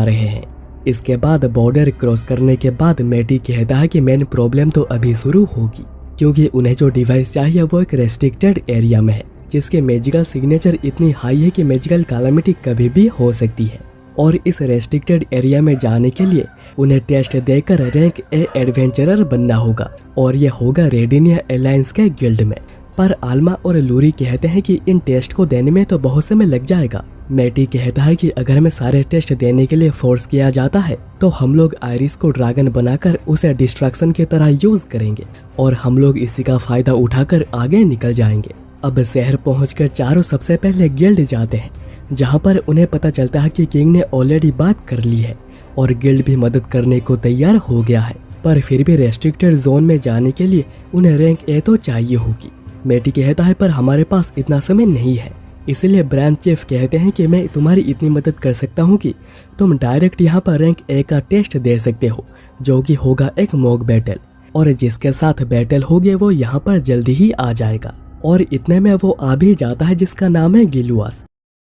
रहे हैं। इसके बाद बॉर्डर क्रॉस करने के बाद मैटी कहता है कि मेन प्रॉब्लम तो अभी शुरू होगी, क्योंकि उन्हें जो डिवाइस चाहिए वो एक रेस्ट्रिक्टेड एरिया में है, जिसके मैजिकल सिग्नेचर इतनी हाई है कि मैजिकल कैलामिटी कभी भी हो सकती है, और इस रेस्ट्रिक्टेड एरिया में जाने के लिए उन्हें टेस्ट देकर रैंक ए एडवेंचरर बनना होगा, और यह होगा रेडिनिया अलायंस के गिल्ड में। पर आल्मा और लूरी कहते हैं कि इन टेस्ट को देने में तो बहुत समय लग जाएगा। मैटी कहता है कि अगर हमें सारे टेस्ट देने के लिए फोर्स किया जाता है तो हम लोग आयरिस को ड्रैगन बनाकर उसे डिस्ट्रैक्शन की तरह यूज करेंगे, और हम लोग इसी का फायदा उठाकर आगे निकल जाएंगे। अब शहर पहुंचकर चारों सबसे पहले गिल्ड जाते हैं, जहां पर उन्हें पता चलता है कि किंग ने ऑलरेडी बात कर ली है और गिल्ड भी मदद करने को तैयार हो गया है, पर फिर भी रेस्ट्रिक्टेड जोन में जाने के लिए उन्हें रैंक ए तो चाहिए होगी। मैटी कहता है पर हमारे पास इतना समय नहीं है, इसलिए ब्रांच चीफ कहते हैं कि मैं तुम्हारी इतनी मदद कर सकता हूं कि तुम डायरेक्ट यहाँ पर रैंक ए का टेस्ट दे सकते हो, जो कि होगा एक मॉक बैटल, और जिसके साथ बैटल होगी वो यहाँ पर जल्दी ही आ जाएगा। और इतने में वो आ भी जाता है जिसका नाम है गिलुआस।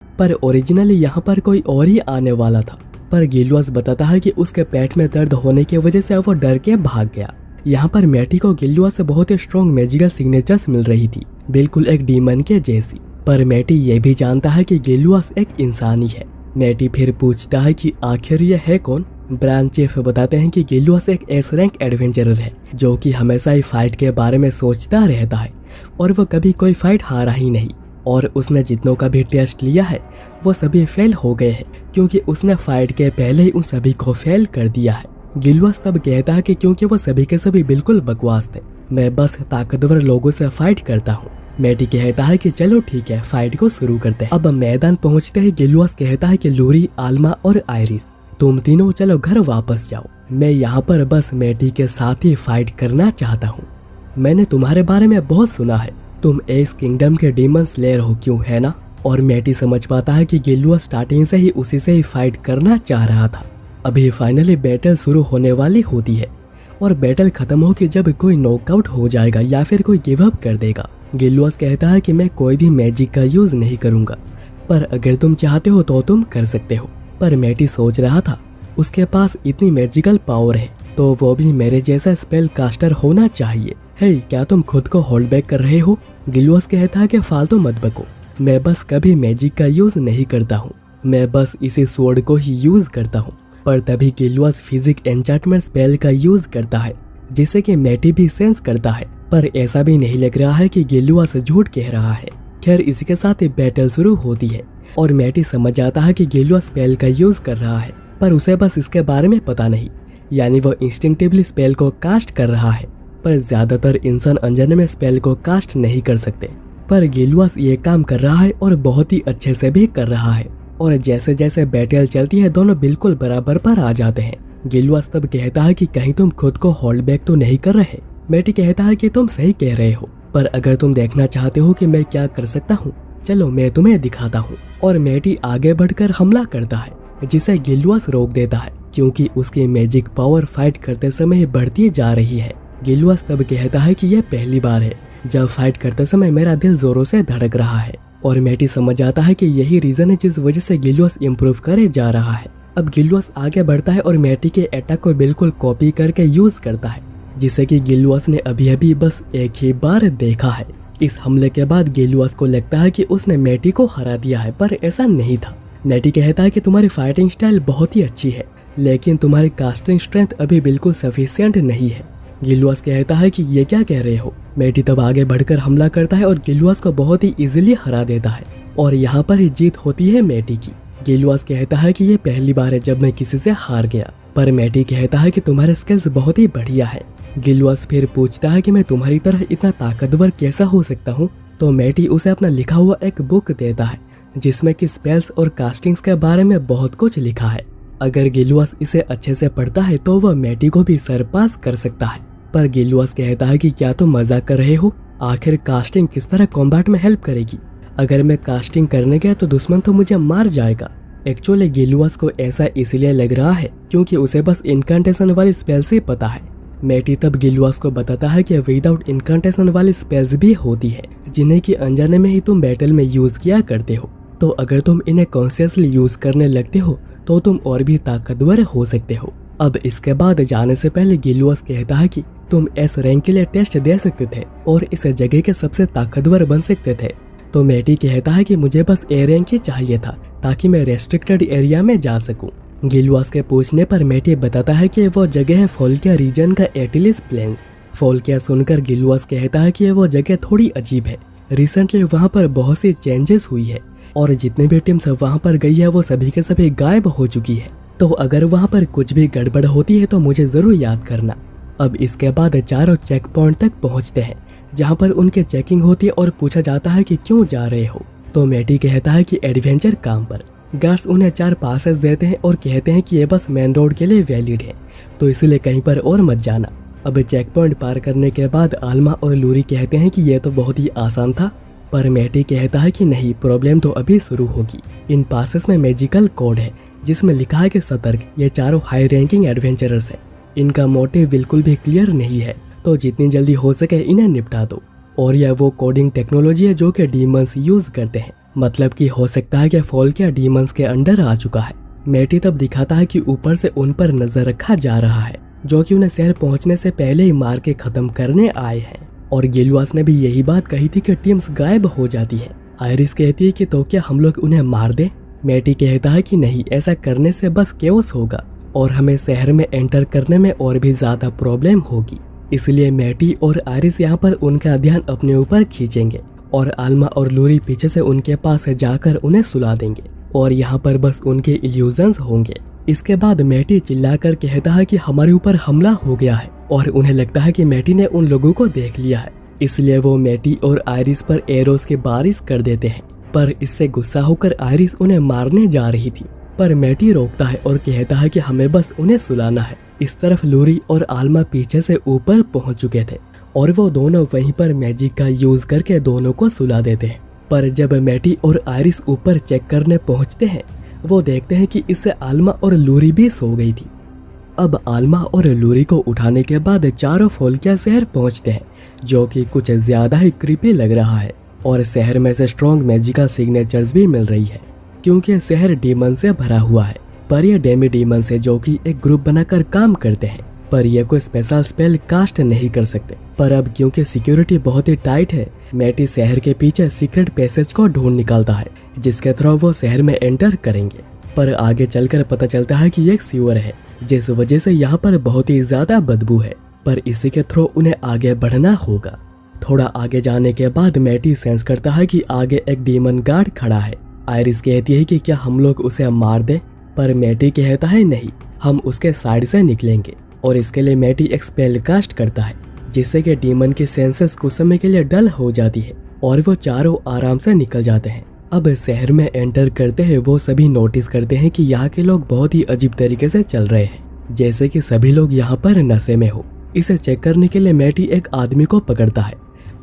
पर ओरिजिनली यहाँ पर कोई और ही आने वाला था, पर गिलुआस बताता है कि उसके पेट में दर्द होने की वजह से वो डर के भाग गया। यहाँ पर मैटी को गिलुआस से बहुत ही स्ट्रॉन्ग मैजिकल सिग्नेचर्स मिल रही थी, बिल्कुल एक डीमन के जैसी। पर मैटी ये भी जानता है कि गिलुआस एक इंसान ही है। मैटी फिर पूछता है कि आखिर ये है कौन। ब्रांच चीफ बताते हैं कि गिलुआस एक एस रैंक एडवेंचरर है जो कि हमेशा ही फाइट के बारे में सोचता रहता है, और वो कभी कोई फाइट हारा ही नहीं। और उसने जितनों का भी टेस्ट लिया है वो सभी फेल हो गए हैं, क्योंकि उसने फाइट के पहले ही उन सभी को फेल कर दिया है। गिलुआस तब कहता है कि क्योंकि वो सभी के सभी बिल्कुल बकवास थे, मैं बस ताकतवर लोगों से फाइट करता हूँ। मैटी कहता है कि चलो ठीक है, फाइट को शुरू करते हैं। अब मैदान पहुंचते ही गिलुआस कहता है कि लूरी, आल्मा और आयरिस, तुम तीनों चलो घर वापस जाओ। मैं यहाँ पर बस मैटी के साथ ही फाइट करना चाहता हूँ। मैंने तुम्हारे बारे में बहुत सुना है, तुम एस किंगडम के डीमन स्लेयर हो, क्यों है ना। और मैटी समझ पाता है कि गिलुआस स्टार्टिंग से ही उसी से ही फाइट करना चाह रहा था। अभी फाइनली बैटल शुरू होने वाली होती है, और बैटल खत्म होगी जब कोई नॉकआउट हो जाएगा या फिर कोई गिव अप कर देगा। गिलुआस कहता है कि मैं कोई भी मैजिक का यूज नहीं करूंगा, पर अगर तुम चाहते हो तो तुम कर सकते हो। पर मैटी सोच रहा था उसके पास इतनी मैजिकल पावर है तो वो भी मेरे जैसा स्पेल कास्टर होना चाहिए। हे, क्या तुम खुद को होल्ड बैक कर रहे हो। गिलुआस कहता है कि फालतू मत बको, मैं बस कभी मैजिक का यूज नहीं करता हूँ, मैं बस इसी स्वॉर्ड को ही यूज करता हूँ। पर तभी गिलुआस फिजिक एन्चेंटमेंट स्पेल का यूज करता है, जिसे कि मैटी भी सेंस करता है। पर ऐसा भी नहीं लग रहा है कि गिलुआस झूठ कह रहा है। खैर, इसी के साथ ही बैटल शुरू होती है, और मैटी समझ जाता है कि गिलुआस स्पेल का यूज कर रहा है, पर उसे बस इसके बारे में पता नहीं, यानी वो इंस्टिंक्टिवली स्पेल को कास्ट कर रहा है। पर ज्यादातर इंसान अनजाने में स्पेल को कास्ट नहीं कर सकते, पर गिलुआस ये काम कर रहा है और बहुत ही अच्छे से भी कर रहा है। और जैसे जैसे बैटल चलती है दोनों बिल्कुल बराबर पर आ जाते हैं। गिलुआस तब कहता है कि कहीं तुम खुद को होल्ड बैक तो नहीं कर रहे। मैटी कहता है कि तुम सही कह रहे हो, पर अगर तुम देखना चाहते हो कि मैं क्या कर सकता हूँ, चलो मैं तुम्हें दिखाता हूँ। और मैटी आगे बढ़कर हमला करता है, जिसे गिलुआस रोक देता है, क्योंकि उसकी मैजिक पावर फाइट करते समय बढ़ती जा रही है। गिलुआस तब कहता है कि यह पहली बार है जब फाइट करते समय मेरा दिल जोरों से धड़क रहा है। और मैटी समझ जाता है कि यही रीजन है जिस वजह से गिलुआस इम्प्रूव करे जा रहा है। अब गिलुआस आगे बढ़ता है और मैटी के अटैक को बिल्कुल कॉपी करके यूज करता है, जिसे कि गिलुआस ने अभी अभी बस एक ही बार देखा है। इस हमले के बाद गिलुआस को लगता है कि उसने मैटी को हरा दिया है, पर ऐसा नहीं था। मैटी कहता है कि तुम्हारी फाइटिंग स्टाइल बहुत ही अच्छी है, लेकिन तुम्हारी कास्टिंग स्ट्रेंथ अभी बिल्कुल सफिशिएंट नहीं है। गिलुआस कहता है कि ये क्या कह रहे हो। मैटी तब आगे बढ़कर हमला करता है और गिलुआस को बहुत ही इजीली हरा देता है, और यहाँ पर ही जीत होती है मैटी की। गिलुआस कहता है कि ये पहली बार है जब मैं किसी से हार गया, पर मैटी कहता है कि तुम्हारे स्किल्स बहुत ही बढ़िया है। गिलुआस फिर पूछता है कि मैं तुम्हारी तरह इतना ताकतवर कैसा हो सकता हूँ। तो मैटी उसे अपना लिखा हुआ एक बुक देता है, जिसमें कि स्पेल्स और कास्टिंग्स के बारे में बहुत कुछ लिखा है। अगर गिलुआस इसे अच्छे से पढ़ता है तो वह मैटी को भी सरपास कर सकता है। पर गिलुआस कहता है कि क्या तुम मजाक कर रहे हो, आखिर कास्टिंग किस तरह कॉम्बैट में हेल्प करेगी। अगर मैं कास्टिंग करने गया तो दुश्मन तो मुझे मार जाएगा। एक्चुअली गिलुआस को ऐसा इसलिए लग रहा है क्योंकि उसे बस इनकांटेशन वाली स्पेल्स ही पता है। मैटी तब गिलुआस को बताता है कि विदाउट इनकांटेशन वाली स्पेल्स भी होती है, जिन्हें कि अनजाने में ही तुम बैटल में यूज किया करते हो। तो अगर तुम इन्हें कॉन्शियसली यूज करने लगते हो तो तुम और भी ताकतवर हो सकते हो। अब इसके बाद जाने से पहले गिलुआस कहता है कि तुम एस रैंक के लिए टेस्ट दे सकते थे और इस जगह के सबसे ताकतवर बन सकते थे। तो मैटी कहता है कि मुझे बस ए रैंक ही चाहिए था ताकि मैं रेस्ट्रिक्टेड एरिया में जा सकूं। गिलुआस के पूछने पर मैटी बताता है कि वो जगह है फोल्किया रीजन का एटिलिस प्लेन्स। फोल्किया सुनकर गिलुआस कहता है कि वो जगह थोड़ी अजीब है, रिसेंटली वहाँ पर बहुत सी चेंजेस हुई है और जितने भी टीम्स वहाँ पर गई है वो सभी के सभी गायब हो चुकी है। तो अगर वहाँ पर कुछ भी गड़बड़ होती है तो मुझे जरूर याद करना। अब इसके बाद चारों चेक पॉइंट तक पहुँचते हैं, जहाँ पर उनके चेकिंग होती है और पूछा जाता है कि क्यों जा रहे हो। तो मैटी कहता है कि एडवेंचर काम पर। गार्ड्स उन्हें 4 पासेस देते हैं और कहते हैं कि ये बस मेन रोड के लिए वैलिड है, तो इसलिए कहीं पर और मत जाना। अब चेक पॉइंट पार करने के बाद आल्मा और लूरी कहते हैं कि यह तो बहुत ही आसान था, पर मैटी कहता है कि नहीं, प्रॉब्लम तो अभी शुरू होगी। इन पासेस में मैजिकल कोड है जिसमें लिखा है कि सतर्क, ये चारों हाई रैंकिंग एडवेंचरर्स हैं इनका मोटिव बिल्कुल भी क्लियर नहीं है, तो जितनी जल्दी हो सके इन्हें निपटा दो। और यह वो कोडिंग टेक्नोलॉजी है जो कि डीमंस यूज करते हैं, मतलब कि हो सकता है कि फोल्किया डीमंस के अंडर आ चुका है। मैटी तब दिखाता है कि ऊपर से उन पर नजर रखा जा रहा है, जो कि उन्हें शहर पहुंचने से पहले ही मार के खत्म करने आए हैं। और गिलुआस ने भी यही बात कही थी कि टीम्स गायब हो जाती है। आयरिस कहती है कि तो क्या हम लोग उन्हें मार दे। मैटी कहता है कि नहीं, ऐसा करने से बस केओस होगा और हमें शहर में एंटर करने में और भी ज्यादा प्रॉब्लम होगी। इसलिए मैटी और आयरिस यहाँ पर उनका ध्यान अपने ऊपर खींचेंगे और आल्मा और लूरी पीछे से उनके पास जाकर उन्हें सुला देंगे और यहाँ पर बस उनके इल्यूजन्स होंगे। इसके बाद मैटी चिल्लाकर कहता है कि हमारे ऊपर हमला हो गया है और उन्हें लगता है कि मैटी ने उन लोगों को देख लिया है। इसलिए वो मैटी और आयरिस पर एरोस की बारिश कर देते हैं, पर इससे गुस्सा होकर आयरिस उन्हें मारने जा रही थी, पर मैटी रोकता है और कहता है कि हमें बस उन्हें सुलाना है। इस तरफ लूरी और आल्मा पीछे से ऊपर पहुंच चुके थे और वो दोनों वहीं पर मैजिक का यूज करके दोनों को सुला देते हैं। पर जब मैटी और आयरिस ऊपर चेक करने पहुंचते हैं, वो देखते हैं कि इससे आल्मा और लूरी भी सो गई थी। अब आल्मा और लूरी को उठाने के बाद चारों फोल्किया शहर पहुंचते हैं, जो कि कुछ ज्यादा ही क्रीपी लग रहा है। और शहर में से स्ट्रॉन्ग मैजिकल सिग्नेचर्स भी मिल रही है, क्योंकि शहर डीमन से भरा हुआ है। पर ये डेमी डीमन से जो कि एक ग्रुप बनाकर काम करते हैं, पर ये कोई स्पेशल स्पेल कास्ट नहीं कर सकते। पर अब क्योंकि सिक्योरिटी बहुत ही टाइट है, मैटी शहर के पीछे सीक्रेट पैसेज को ढूंढ निकालता है, जिसके थ्रू वो शहर में एंटर करेंगे। पर आगे चलकर पता चलता है कि ये एक सीवर है, जिस वजह से यहाँ पर बहुत ही ज्यादा बदबू है, पर इसी के थ्रू उन्हें आगे बढ़ना होगा। थोड़ा आगे जाने के बाद मैटी सेंस करता है कि आगे एक डीमन गार्ड खड़ा है। आयरिस कहती है कि क्या हम लोग उसे मार दें, पर मैटी कहता है नहीं, हम उसके साइड से निकलेंगे। और इसके लिए मैटी एक स्पेल कास्ट करता है, जिससे कि डीमन की सेंसेस कुछ समय के लिए डल हो जाती है और वो चारों आराम से निकल जाते हैं। अब शहर में एंटर करते हैं वो सभी नोटिस करते हैं कि यहाँ के लोग बहुत ही अजीब तरीके से चल रहे हैं, जैसे कि सभी लोग यहाँ पर नशे में हो। इसे चेक करने के लिए मैटी एक आदमी को पकड़ता है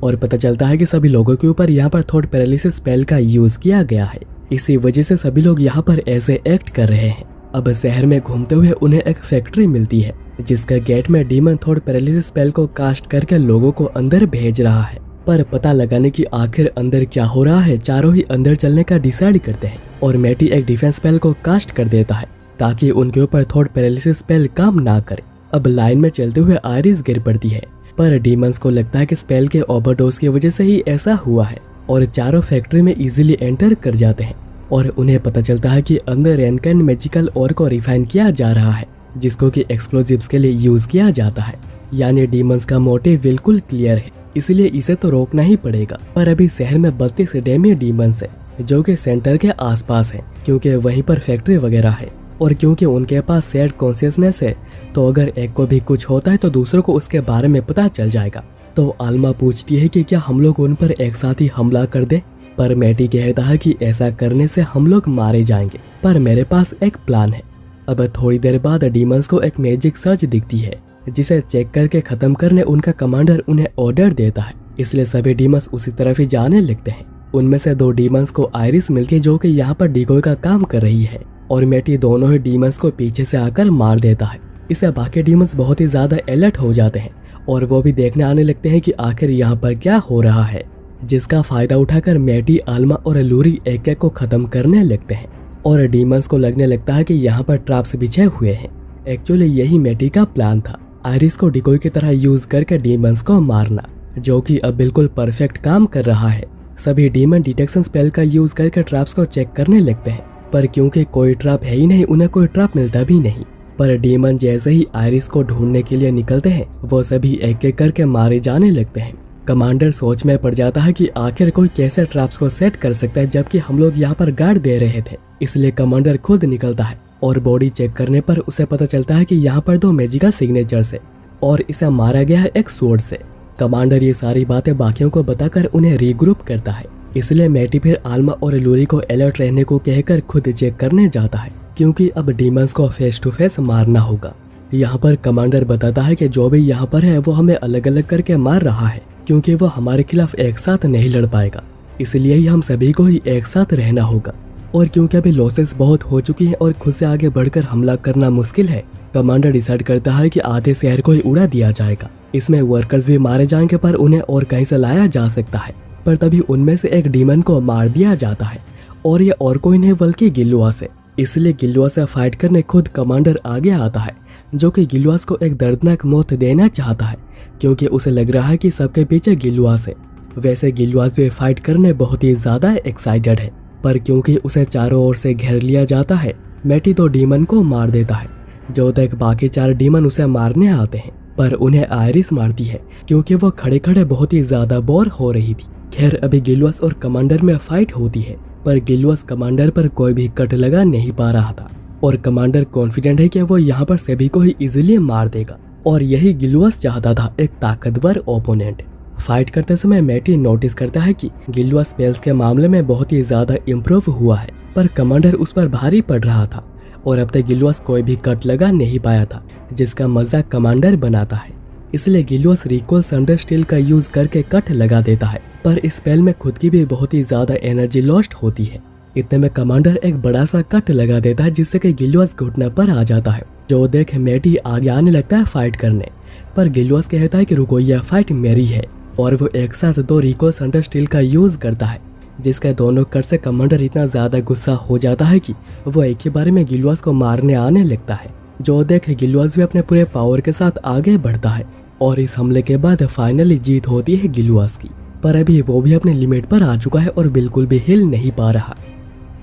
और पता चलता है कि सभी लोगों के ऊपर यहाँ पर थॉट पैरालिसिस स्पेल का यूज किया गया है। इसी वजह से सभी लोग यहाँ पर ऐसे एक्ट कर रहे हैं। अब शहर में घूमते हुए उन्हें एक फैक्ट्री मिलती है, जिसका गेट में डीमन थॉट पैरालिसिस स्पेल को कास्ट करके लोगों को अंदर भेज रहा है। पर पता लगाने की आखिर अंदर क्या हो रहा है, चारों ही अंदर चलने का डिसाइड करते हैं और मैटी एक डिफेंस स्पेल को कास्ट कर देता है ताकि उनके ऊपर थॉट पैरालिसिस स्पेल काम ना करे। अब लाइन में चलते हुए आयरिस गिर पड़ती है, पर डीमंस को लगता है कि स्पेल के ओवरडोज की वजह से ही ऐसा हुआ है और चारों फैक्ट्री में इजीली एंटर कर जाते हैं और उन्हें पता चलता है कि अंदर रेनकैन मैजिकल ओर को रिफाइन किया जा रहा है, जिसको कि एक्सप्लोजिव्स के लिए यूज किया जाता है। यानी डीमंस का मोटिव बिल्कुल क्लियर है, इसलिए इसे तो रोकना ही पड़ेगा। पर अभी शहर में 32 डेमी डीमंस है, जो कि सेंटर के आसपास है, क्योंकि वहीं पर फैक्ट्री वगैरह है और क्योंकि उनके पास शेयर्ड कॉन्शियसनेस है, तो अगर एक को भी कुछ होता है तो दूसरों को उसके बारे में पता चल जाएगा। तो आल्मा पूछती है कि क्या हम लोग उन पर एक साथ ही हमला कर दे, पर मैटी कहता है कि ऐसा करने से हम लोग मारे जाएंगे, पर मेरे पास एक प्लान है। अब थोड़ी देर बाद डीमंस को एक मैजिक सर्च दिखती है, जिसे चेक करके खत्म करने उनका कमांडर उन्हें ऑर्डर देता है। इसलिए सभी डीमंस उसी तरफ ही जाने लगते हैं। उनमें से 2 डीमंस को आयरिस मिलती है, जो कि यहाँ पर डिकोय का काम कर रही है, और मैटी दोनों ही डीमंस को पीछे से आकर मार देता है। इससे बाकी डीमंस बहुत ही ज्यादा अलर्ट हो जाते हैं और वो भी देखने आने लगते हैं कि आखिर यहाँ पर क्या हो रहा है, जिसका फायदा उठाकर मैटी, आल्मा और लूरी एक एक को खत्म करने लगते हैं और डीमंस को लगने लगता है कि यहाँ पर ट्रैप्स बिछे हुए हैं। एक्चुअली यही मैटी का प्लान था, आयरिस को डिकोय की तरह यूज करके डीमंस को मारना, जो कि अब बिल्कुल परफेक्ट काम कर रहा है। सभी डीमन डिटेक्शन स्पेल का यूज करके ट्रैप्स को चेक करने लगते हैं, पर क्योंकि कोई ट्रैप है ही नहीं, उन्हें कोई ट्रैप मिलता भी नहीं। पर डीमन जैसे ही आयरिस को ढूंढने के लिए निकलते हैं, वो सभी एक एक करके मारे जाने लगते हैं। कमांडर सोच में पड़ जाता है कि आखिर कोई कैसे ट्रैप्स को सेट कर सकता है, जबकि हम लोग यहाँ पर गार्ड दे रहे थे। इसलिए कमांडर खुद निकलता है और बॉडी चेक करने पर उसे पता चलता है कि यहाँ पर 2 मैजिकल सिग्नेचर्स है और इसे मारा गया है एक स्वॉर्ड से। कमांडर ये सारी बातें बाकियों को बताकर उन्हें रीग्रुप करता है। इसलिए मैटी फिर आल्मा और लूरी को अलर्ट रहने को कहकर खुद चेक करने जाता है, क्योंकि अब डीमंस को फेस टू फेस मारना होगा। यहाँ पर कमांडर बताता है कि जो भी यहाँ पर है वो हमें अलग अलग करके मार रहा है, क्योंकि वो हमारे खिलाफ एक साथ नहीं लड़ पाएगा, इसलिए ही हम सभी को ही एक साथ रहना होगा। और क्योंकि अभी लॉसेस बहुत हो चुकी हैं और खुद से आगे बढ़कर हमला करना मुश्किल है, कमांडर डिसाइड करता है कि आधे शहर को ही उड़ा दिया जाएगा। इसमें वर्कर्स भी मारे जाएंगे पर उन्हें और कहीं से लाया जा सकता है। पर तभी उनमें से एक डीमन को मार दिया जाता है और ये और कोई नहीं बल्कि गिल्लुआस है। इसलिए गिल्लुआस से फाइट करने खुद कमांडर आगे आता है, जो कि गिल्लुआस को एक दर्दनाक मौत देना चाहता है क्योंकि उसे लग रहा है कि सबके पीछे गिल्लुआस है। वैसे गिल्लुआस भी फाइट करने बहुत ही ज्यादा एक्साइटेड है, पर क्योंकि उसे चारों ओर से घेर लिया जाता है, मैटी तो डीमन को मार देता है। जो तक बाकी 4 डीमन उसे मारने आते हैं, पर उन्हें आयरिस मारती है क्योंकि वो खड़े खड़े बहुत ही ज्यादा बोर हो रही थी। खैर अभी गिल्लुआस और कमांडर में फाइट होती है, पर गिल्लुआस कमांडर पर कोई भी कट लगा नहीं पा रहा था और कमांडर कॉन्फिडेंट है कि वो यहाँ पर सभी को ही इजीली मार देगा। और यही गिल्लुआस चाहता था, एक ताकतवर ओपोनेंट। फाइट करते समय मैटी नोटिस करता है कि गिल्लुआस स्पेल्स के मामले में बहुत ही ज्यादा इम्प्रूव हुआ है, पर कमांडर उस पर भारी पड़ रहा था और अब तक गिल्लुआस कोई भी कट लगा नहीं पाया था, जिसका मजाक कमांडर बनाता है। इसलिए गिल्लुआस रिकॉल संडर स्टील का यूज करके कट लगा देता है, पर इस स्पेल में खुद की भी बहुत ही ज्यादा एनर्जी लॉस्ट होती है। इतने में कमांडर एक बड़ा सा कट लगा देता है जिससे कि गिल्लुआस घुटने पर आ जाता है। जो देख मैटी आगे आने लगता है फाइट करने, पर गिल्लुआस कहता है कि रुको, यह फाइट मेरी है और वो एक साथ 2 रिकॉल संडर स्टील का यूज करता है, जिसके दोनों कट से कमांडर इतना ज्यादा गुस्सा हो जाता है कि वो एक ही बारे में गिल्लुआस को मारने आने लगता है। जो देख गिल्लुआस भी अपने पूरे पावर के साथ आगे बढ़ता है और इस हमले के बाद फाइनली जीत होती है गिल्लुआस की। पर अभी वो भी अपने लिमिट पर आ चुका है और बिल्कुल भी हिल नहीं पा रहा।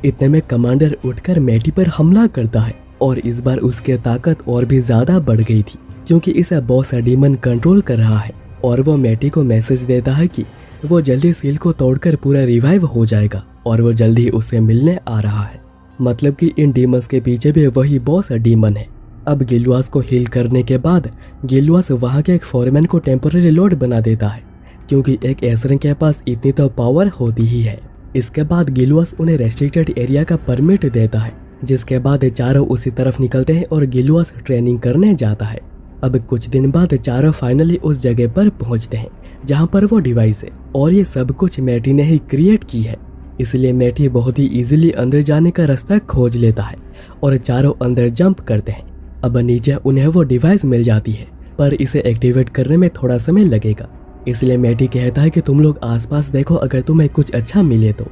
इतने में कमांडर उठकर मैटी पर हमला करता है और इस बार उसकी ताकत और भी ज्यादा बढ़ गई थी क्योंकि इसे बॉस डीमन कंट्रोल कर रहा है और वो मैटी को मैसेज देता है कि वो जल्दी सील को तोड़कर पूरा रिवाइव हो जाएगा और वो जल्दी उससे मिलने आ रहा है। मतलब कि इन डीमंस के पीछे भी वही बॉस डीमन है। अब गिल्लुआस को हील करने के बाद गिल्लुआस वहाँ के एक फॉरमैन को टेम्पररी लोड बना देता है क्योंकि एक एसरन के पास इतनी तो पावर होती ही है। इसके बाद गिल्लुआस उन्हें रेस्ट्रिक्टेड एरिया का परमिट देता है, जिसके बाद चारों उसी तरफ निकलते हैं और गिल्लुआस ट्रेनिंग करने जाता है। अब कुछ दिन बाद चारों फाइनली उस जगह पर पहुंचते हैं जहां पर वो डिवाइस है और ये सब कुछ मैटी ने ही क्रिएट की है। इसलिए मैटी बहुत ही इजीली अंदर जाने का रास्ता खोज लेता है और चारों अंदर जंप करते हैं। अब नीचे उन्हें वो डिवाइस मिल जाती है, पर इसे एक्टिवेट करने में थोड़ा समय लगेगा। इसलिए मैटी कहता है कि तुम लोग आसपास देखो, अगर तुम्हें कुछ अच्छा मिले तो।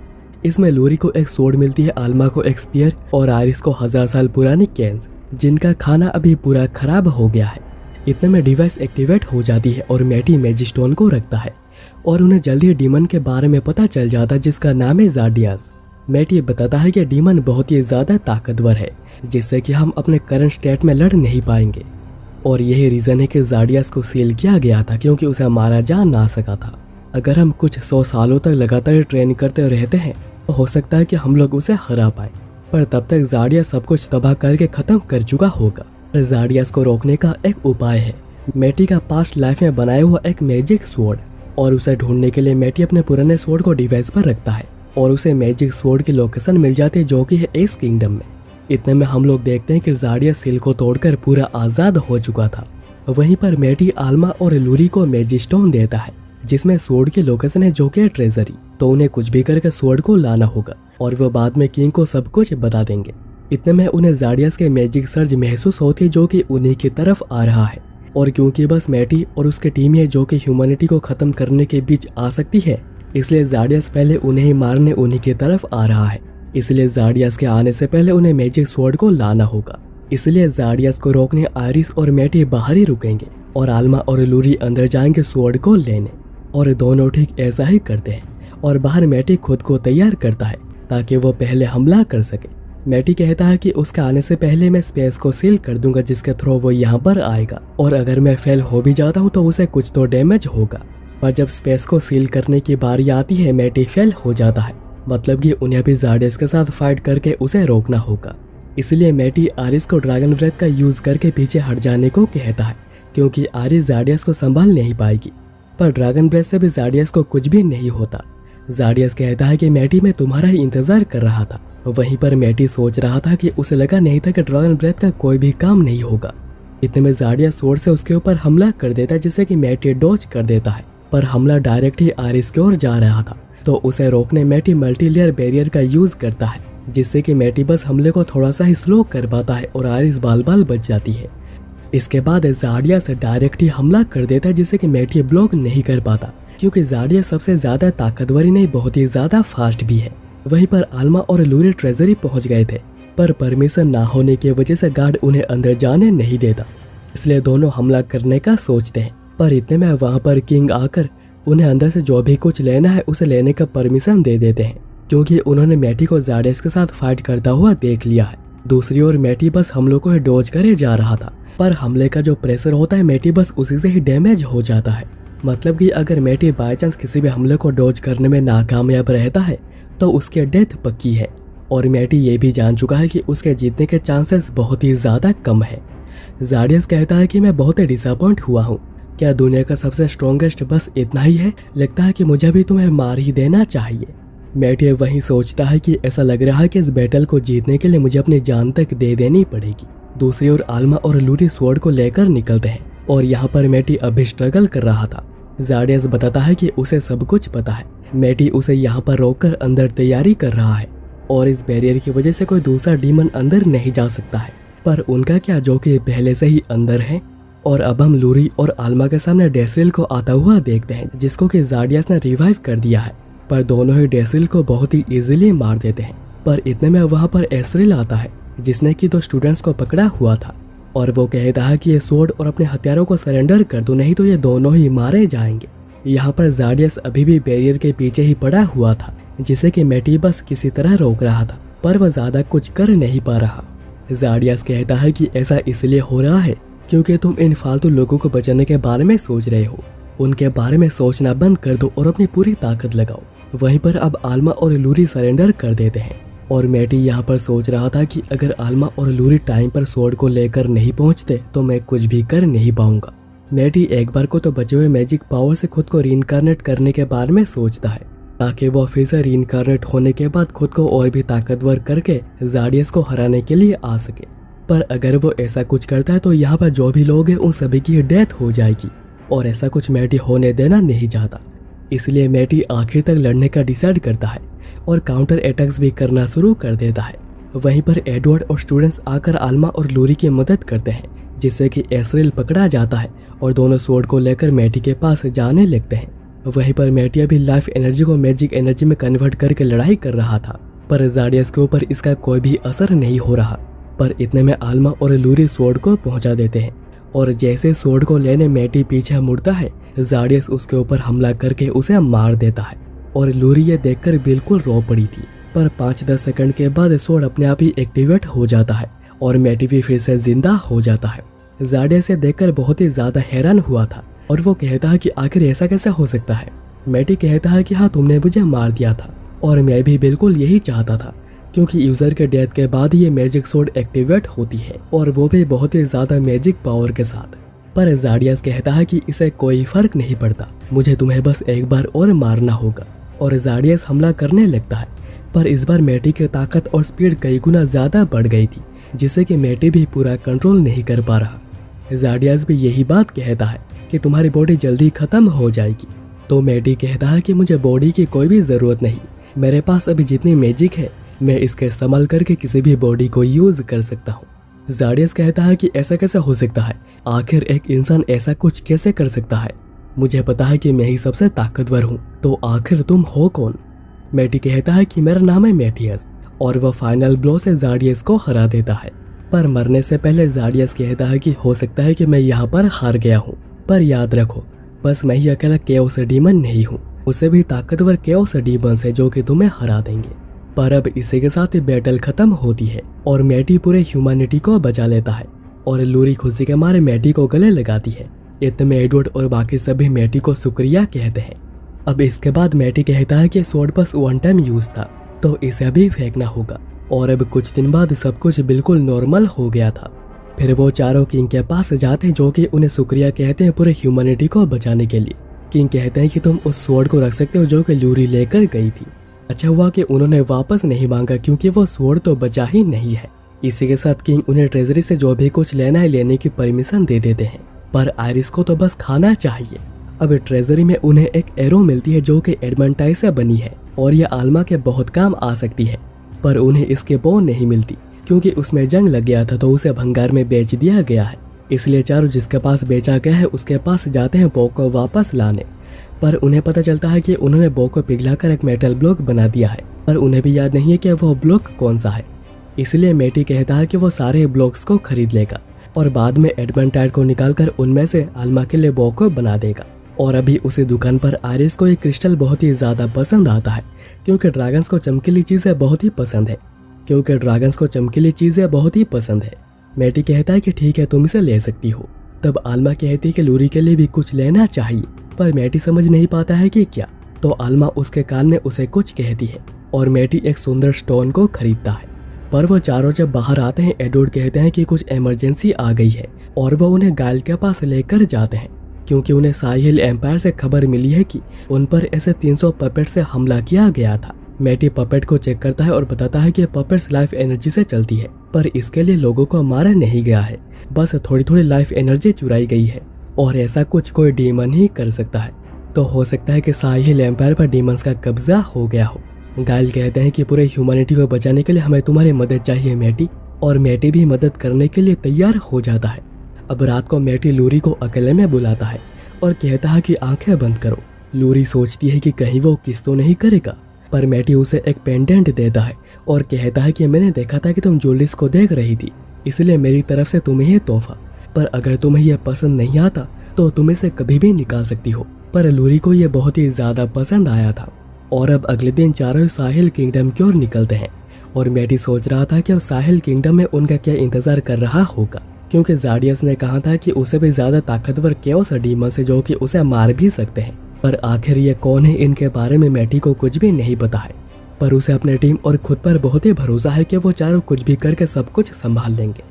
इसमें लूरी को एक सोड मिलती है, आल्मा को एक स्पीयर और आरिस को 1000 साल पुरानी कैंस, जिनका खाना अभी पूरा खराब हो गया है। इतने में डिवाइस एक्टिवेट हो जाती है और मैटी मैजिस्टोन को रखता है और उन्हें जल्दी डीमन के बारे में पता चल जाता है जिसका नाम है ज़ार्डियस। मैटी बताता है कि डीमन बहुत ही ज़्यादा ताकतवर है जिससे कि हम अपने करंट स्टेट में लड़ नहीं पाएंगे और यही रीज़न है कि ज़ार्डियस को सील किया गया था क्योंकि उसे मारा जा ना सका था। अगर हम कुछ 100 सालों तक लगातार ट्रेन करते रहते हैं तो हो सकता है कि हम लोग उसे हरा पाए, पर तब तक ज़ार्डियस सब कुछ तबाह करके ख़त्म कर चुका होगा। ज़ार्डियस को रोकने का एक उपाय है मैटी का पास्ट लाइफ में बनाया हुआ एक मैजिक स्वॉर्ड, और उसे ढूंढने के लिए मैटी अपने पुराने स्वॉर्ड को डिवाइस पर रखता है और उसे मैजिक स्वॉर्ड की लोकेशन मिल जाती है जो कि है एस किंगडम में। इतने में हम लोग देखते हैं कि ज़ार्डियस सील को तोड़कर पूरा आज़ाद हो चुका था। वहीं पर मैटी आल्मा और लूरी को मैजिस्टोन देता है जिसमें स्वॉर्ड की लोकेशन है जो कि है ट्रेजरी, तो उन्हें कुछ भी करके स्वॉर्ड को लाना होगा और वो बाद में किंग को सब कुछ बता देंगे। इतने में उन्हें ज़ार्डियस के मैजिक सर्ज महसूस होती है जो कि उन्हीं की तरफ आ रहा है, और क्योंकि बस मैटी और उसकी टीम है जो कि ह्यूमैनिटी को खत्म करने के बीच आ सकती है, इसलिए ज़ार्डियस पहले उन्हें ही मारने उन्हीं की तरफ आ रहा है। इसलिए ज़ार्डियस के आने से पहले उन्हें मैजिक स्वॉर्ड को लाना होगा। इसलिए ज़ार्डियस को रोकने आरिस और मैटी बाहर ही रुकेंगे और आल्मा और लूरी अंदर जाएंगे स्वॉर्ड को लेने, और दोनों ठीक ऐसा ही करते हैं और बाहर मैटी खुद को तैयार करता है ताकि वो पहले हमला कर सके। मैटी कहता है कि उसके आने से पहले मैं स्पेस को सील कर दूंगा जिसके थ्रू वो यहाँ पर आएगा, और अगर मैं फेल हो भी जाता हूँ तो उसे कुछ तो डैमेज होगा। पर जब स्पेस को सील करने की बारी आती है मैटी फेल हो जाता है, मतलब कि उन्हें भी ज़ार्डियस के साथ फाइट करके उसे रोकना होगा। इसलिए मैटी आरिस को ड्रैगन ब्रेथ का यूज करके पीछे हट जाने को कहता है क्योंकि आरिस ज़ार्डियस को संभाल नहीं पाएगी, पर ड्रैगन ब्रेथ से भी ज़ार्डियस को कुछ भी नहीं होता। ज़ार्डियस कहता है कि मैटी मैं तुम्हारा ही इंतजार कर रहा था। वहीं पर मैटी सोच रहा था कि उसे लगा नहीं था कि ड्रैगन ब्रेथ का कोई भी काम नहीं होगा। इतने में ज़ार्डियस स्वॉर्ड से उसके ऊपर हमला कर देता है जिससे कि मैटी डॉज कर देता है, पर हमला डायरेक्ट ही आरिस की ओर जा रहा था, तो उसे रोकने मैटी मल्टीलेयर बैरियर का यूज करता है जिससे कि मैटी बस हमले को थोड़ा सा ही स्लो कर पाता है और आरिस बाल बाल बच जाती है। इसके बाद ज़ाडियस डायरेक्ट ही हमला कर देता है जिससे कि मैटी ब्लॉक नहीं कर पाता, क्योंकि ज़ाडियस सबसे ज्यादा ताकतवर ही नहीं बहुत ही ज्यादा फास्ट भी है। वहीं पर आल्मा और लूरी ट्रेजरी पहुंच गए थे, पर परमिशन ना होने की वजह से गार्ड उन्हें अंदर जाने नहीं देता, इसलिए दोनों हमला करने का सोचते हैं। पर इतने में वहां पर किंग आकर उन्हें अंदर से जो भी कुछ लेना है उसे लेने का परमिशन दे देते हैं, क्योंकि उन्होंने मैटी को ज़ाडियस के साथ फाइट करता हुआ देख लिया है। दूसरी ओर मैटी बस हमलों को ही डॉज करे जा रहा था, पर हमले का जो प्रेशर होता है मैटी बस उसी से ही डैमेज हो जाता है। मतलब कि अगर मैटी बाय चांस किसी भी हमले को डॉज करने में नाकामयाब रहता है तो उसकी डेथ पक्की है, और मैटी ये भी जान चुका है कि उसके जीतने के चांसेस बहुत ही ज्यादा कम है। ज़ाडियस कहता है कि मैं बहुत ही डिसअपॉइंट हुआ हूँ, क्या दुनिया का सबसे स्ट्रॉन्गेस्ट बस इतना ही है? लगता है कि मुझे भी तुम्हें मार ही देना चाहिए। मैटी वहीं सोचता है कि ऐसा लग रहा है कि इस बैटल को जीतने के लिए मुझे अपनी जान तक दे देनी पड़ेगी। दूसरी ओर आल्मा और लूरी स्वॉर्ड को लेकर निकलते हैं, और यहाँ पर मैटी अभी स्ट्रगल कर रहा था। ज़ाडियस बताता है कि उसे सब कुछ पता है। मैटी उसे यहाँ पर रोककर अंदर तैयारी कर रहा है, और इस बैरियर की वजह से कोई दूसरा डीमन अंदर नहीं जा सकता है। पर उनका क्या, जो कि पहले से ही अंदर है। और अब हम लूरी और आल्मा के सामने डेसरिल को आता हुआ देखते हैं, जिसको कि ज़ाडियस ने रिवाइव कर दिया है। पर दोनों ही डेसरिल को बहुत ही इजीली मार देते हैं। पर इतने में वहाँ पर एसरिल आता है, जिसने कि 2 स्टूडेंट्स को पकड़ा हुआ था, और वो कहता है कि ये स्वॉर्ड और अपने हथियारों को सरेंडर कर दो, नहीं तो ये दोनों ही मारे जाएंगे। यहाँ पर ज़ाडियस अभी भी बैरियर के पीछे ही पड़ा हुआ था, जिसे कि मैटी बस किसी तरह रोक रहा था, पर वह ज्यादा कुछ कर नहीं पा रहा। ज़ाडियस कहता है कि ऐसा इसलिए हो रहा है क्योंकि तुम इन फालतू लोगों को बचाने के बारे में सोच रहे हो। उनके बारे में सोचना बंद कर दो और अपनी पूरी ताकत लगाओ। वहीं पर अब आल्मा और लूरी सरेंडर कर देते हैं, और मैटी यहाँ पर सोच रहा था कि अगर आल्मा और लूरी टाइम पर स्वॉर्ड को लेकर नहीं पहुँचते तो मैं कुछ भी कर नहीं पाऊंगा। मैटी एक बार को तो बचे हुए मैजिक पावर से खुद को रीइंकार्नेट करने के बारे में सोचता है, ताकि वो फिर से रीइंकार्नेट होने के बाद खुद को और भी ताकतवर करके ज़ाडियस को हराने के लिए आ सके। पर अगर वो ऐसा कुछ करता है तो यहाँ पर जो भी लोग हैं उन सभी की डेथ हो जाएगी, और ऐसा कुछ मैटी होने देना नहीं चाहता। इसलिए मैटी आखिर तक लड़ने का डिसाइड करता है और काउंटर अटैक्स भी करना शुरू कर देता है। वहीं पर एडवर्ड और स्टूडेंट्स आकर आल्मा और लूरी की मदद करते हैं, जिससे कि एसरिल पकड़ा जाता है और दोनों स्वॉर्ड को लेकर मैटी के पास जाने लगते हैं। वहीं पर मैटी अभी लाइफ एनर्जी को मैजिक एनर्जी में कन्वर्ट करके लड़ाई कर रहा था, पर ज़ाडियस के ऊपर इसका कोई भी असर नहीं हो रहा। पर इतने में आल्मा और लूरी स्वॉर्ड को पहुंचा देते हैं, और जैसे स्वॉर्ड को लेने मैटी पीछे मुड़ता है, ज़ाडियस उसके ऊपर हमला करके उसे मार देता है। और लूरी ये देखकर बिल्कुल रो पड़ी थी, पर 5-10 सेकंड के बाद स्वॉर्ड अपने आप ही एक्टिवेट हो जाता है और मैटी भी फिर से जिंदा हो जाता है। ज़ाडियस से देखकर बहुत ही ज्यादा हैरान हुआ था, और वो कहता है कि आखिर ऐसा कैसे हो सकता है। मैटी कहता है कि हाँ, तुमने मुझे मार दिया था, और मैं भी बिल्कुल यही चाहता था, क्योंकि यूजर के डेथ के बाद ये मैजिक स्वॉर्ड एक्टिवेट होती है, और वो भी बहुत ही ज्यादा मैजिक पावर के साथ। पर ज़ाडियस कहता है कि इसे कोई फर्क नहीं पड़ता, मुझे तुम्हें बस एक बार और मारना होगा। और ज़ाडियस हमला करने लगता है, पर इस बार मैटी की ताकत और स्पीड कई गुना ज्यादा बढ़ गई थी, जिससे कि मैटी भी पूरा कंट्रोल नहीं कर पा रहा। ज़ाडियस भी यही बात कहता है कि तुम्हारी बॉडी जल्दी खत्म हो जाएगी। तो मैटी कहता है कि मुझे बॉडी की कोई भी जरूरत नहीं, मेरे पास अभी जितनी मैजिक है मैं इसका इस्तेमाल करके किसी भी बॉडी को यूज कर सकता हूँ। ज़ाडियस कहता है कि ऐसा कैसे हो सकता है, आखिर एक इंसान ऐसा कुछ कैसे कर सकता है। मुझे पता है कि मैं ही सबसे ताकतवर हूँ, तो आखिर तुम हो कौन। मैटी कहता है कि मेरा नाम है मैथियस, और वह फाइनल ब्लो से ज़ाडियस को हरा देता है। पर मरने से पहले ज़ाडियस कहता है कि हो सकता है कि मैं यहाँ पर हार गया हूँ, पर याद रखो बस मैं ही अकेला केओस डीमन नहीं हूँ, उससे भी ताकतवर केओस डीमंस है जो कि तुम्हें हरा देंगे। पर अब इसी के साथ ही बैटल खत्म होती है, और मैटी पूरे ह्यूमैनिटी को बचा लेता है, और लूरी खुशी के मारे मैटी को गले लगाती है। इतने में एडवर्ड और बाकी सभी मैटी को शुक्रिया कहते हैं। अब इसके बाद मैटी कहता है कि स्वॉर्ड बस 1 टाइम यूज था, तो इसे अभी फेंकना होगा। और अब कुछ दिन बाद सब कुछ बिल्कुल नॉर्मल हो गया था। फिर वो चारों किंग के पास जाते हैं, जो कि उन्हें शुक्रिया कहते हैं पूरे ह्यूमैनिटी को बचाने के लिए। किंग कहते हैं कि तुम उस स्वॉर्ड को रख सकते हो जो कि लूरी लेकर गई थी। अच्छा हुआ कि उन्होंने वापस नहीं मांगा, क्योंकि वो स्वॉर्ड तो बचा ही नहीं है। इसी के साथ किंग उन्हें ट्रेजरी से जो भी कुछ लेना है लेने की परमिशन दे देते हैं, पर आयरिस को तो बस खाना चाहिए। अब ट्रेजरी में उन्हें एक एरो मिलती है जो कि एडमंटाइज से बनी है, और यह आल्मा के बहुत काम आ सकती है। पर उन्हें इसके बो नहीं मिलती, क्योंकि उसमें जंग लग गया था, तो उसे भंगार में बेच दिया गया है। इसलिए चारों जिसके पास बेचा गया है उसके पास जाते हैं बॉ को वापस लाने। पर उन्हें पता चलता है कि उन्होंने बॉ को पिघलाकर एक मेटल ब्लॉक बना दिया है, पर उन्हें भी याद नहीं है कि वो ब्लॉक कौन सा है। इसलिए मैटी कहता है कि वो सारे ब्लॉक्स को खरीद लेगा और बाद में एडमेंटाइड को निकालकर उनमें से आल्मा के लिए बॉ को बना देगा। और अभी उसी दुकान पर आयरिस को एक क्रिस्टल बहुत ही ज्यादा पसंद आता है, क्योंकि ड्रैगन्स को चमकीली चीजें बहुत ही पसंद है। मैटी कहता है कि ठीक है, तुम इसे ले सकती हो। तब आल्मा कहती है कि लूरी के लिए भी कुछ लेना चाहिए, पर मैटी समझ नहीं पाता है कि क्या। तो आल्मा उसके कान में उसे कुछ कहती है और मैटी एक सुंदर स्टोन को खरीदता है। पर वो चारों जब बाहर आते हैं, एडवर्ड कहते हैं कि कुछ इमरजेंसी आ गई है और वो उन्हें गाइल के पास लेकर जाते हैं, क्योंकि उन्हें साहिल एम्पायर से खबर मिली है कि उन पर ऐसे 300 पपेट से हमला किया गया था। मैटी पपेट को चेक करता है और बताता है कि पपेट्स लाइफ एनर्जी से चलती है, पर इसके लिए लोगों को मारा नहीं गया है, बस थोड़ी थोड़ी लाइफ एनर्जी चुराई गई है और ऐसा कुछ कोई डीमन ही कर सकता है। तो हो सकता है कि साहिल एम्पायर पर डीमंस का कब्जा हो गया हो। गाइल कहते हैं कि पूरे ह्यूमैनिटी को बचाने के लिए हमें तुम्हारी मदद चाहिए मैटी, और मैटी भी मदद करने के लिए तैयार हो जाता है। अब रात को मैटी लूरी को अकेले में बुलाता है और कहता है कि आंखें बंद करो। लूरी सोचती है कि कहीं वो किस तो नहीं करेगा, पर मैटी उसे एक पेंडेंट देता है और कहता है कि मैंने देखा था कि तुम जूलिस को देख रही थी, इसलिए मेरी तरफ से तुम्हें ये तोहफा, पर अगर तुम्हें यह पसंद नहीं आता तो तुम इसे कभी भी निकाल सकती हो। पर लूरी को यह बहुत ही ज्यादा पसंद आया था। और अब अगले दिन चारों साहिल किंगडम की ओर निकलते हैं और मैटी सोच रहा था कि अब साहिल किंगडम में उनका क्या इंतजार कर रहा होगा, क्योंकि ज़ाडियस ने कहा था कि उसे भी ज्यादा ताकतवर केओस डीमंस है जो कि उसे मार भी सकते हैं। पर आखिर ये कौन है, इनके बारे में मैटी को कुछ भी नहीं पता है, पर उसे अपने टीम और खुद पर बहुत ही भरोसा है कि वो चारों कुछ भी करके सब कुछ संभाल लेंगे।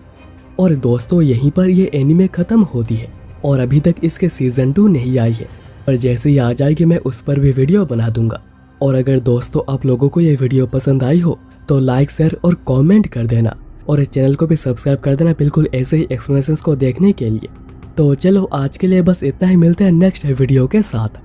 और दोस्तों, यहीं पर ये एनीमे खत्म होती है और अभी तक इसके सीजन 2 नहीं आई है, पर जैसे ही आ जाएगी मैं उस पर भी वीडियो बना दूंगा। और अगर दोस्तों आप लोगों को ये वीडियो पसंद आई हो तो लाइक, शेयर और कमेंट कर देना और इस चैनल को भी सब्सक्राइब कर देना, बिल्कुल ऐसे ही एक्सप्लेनेशंस को देखने के लिए। तो चलो आज के लिए बस इतना ही, मिलते हैं नेक्स्ट वीडियो के साथ।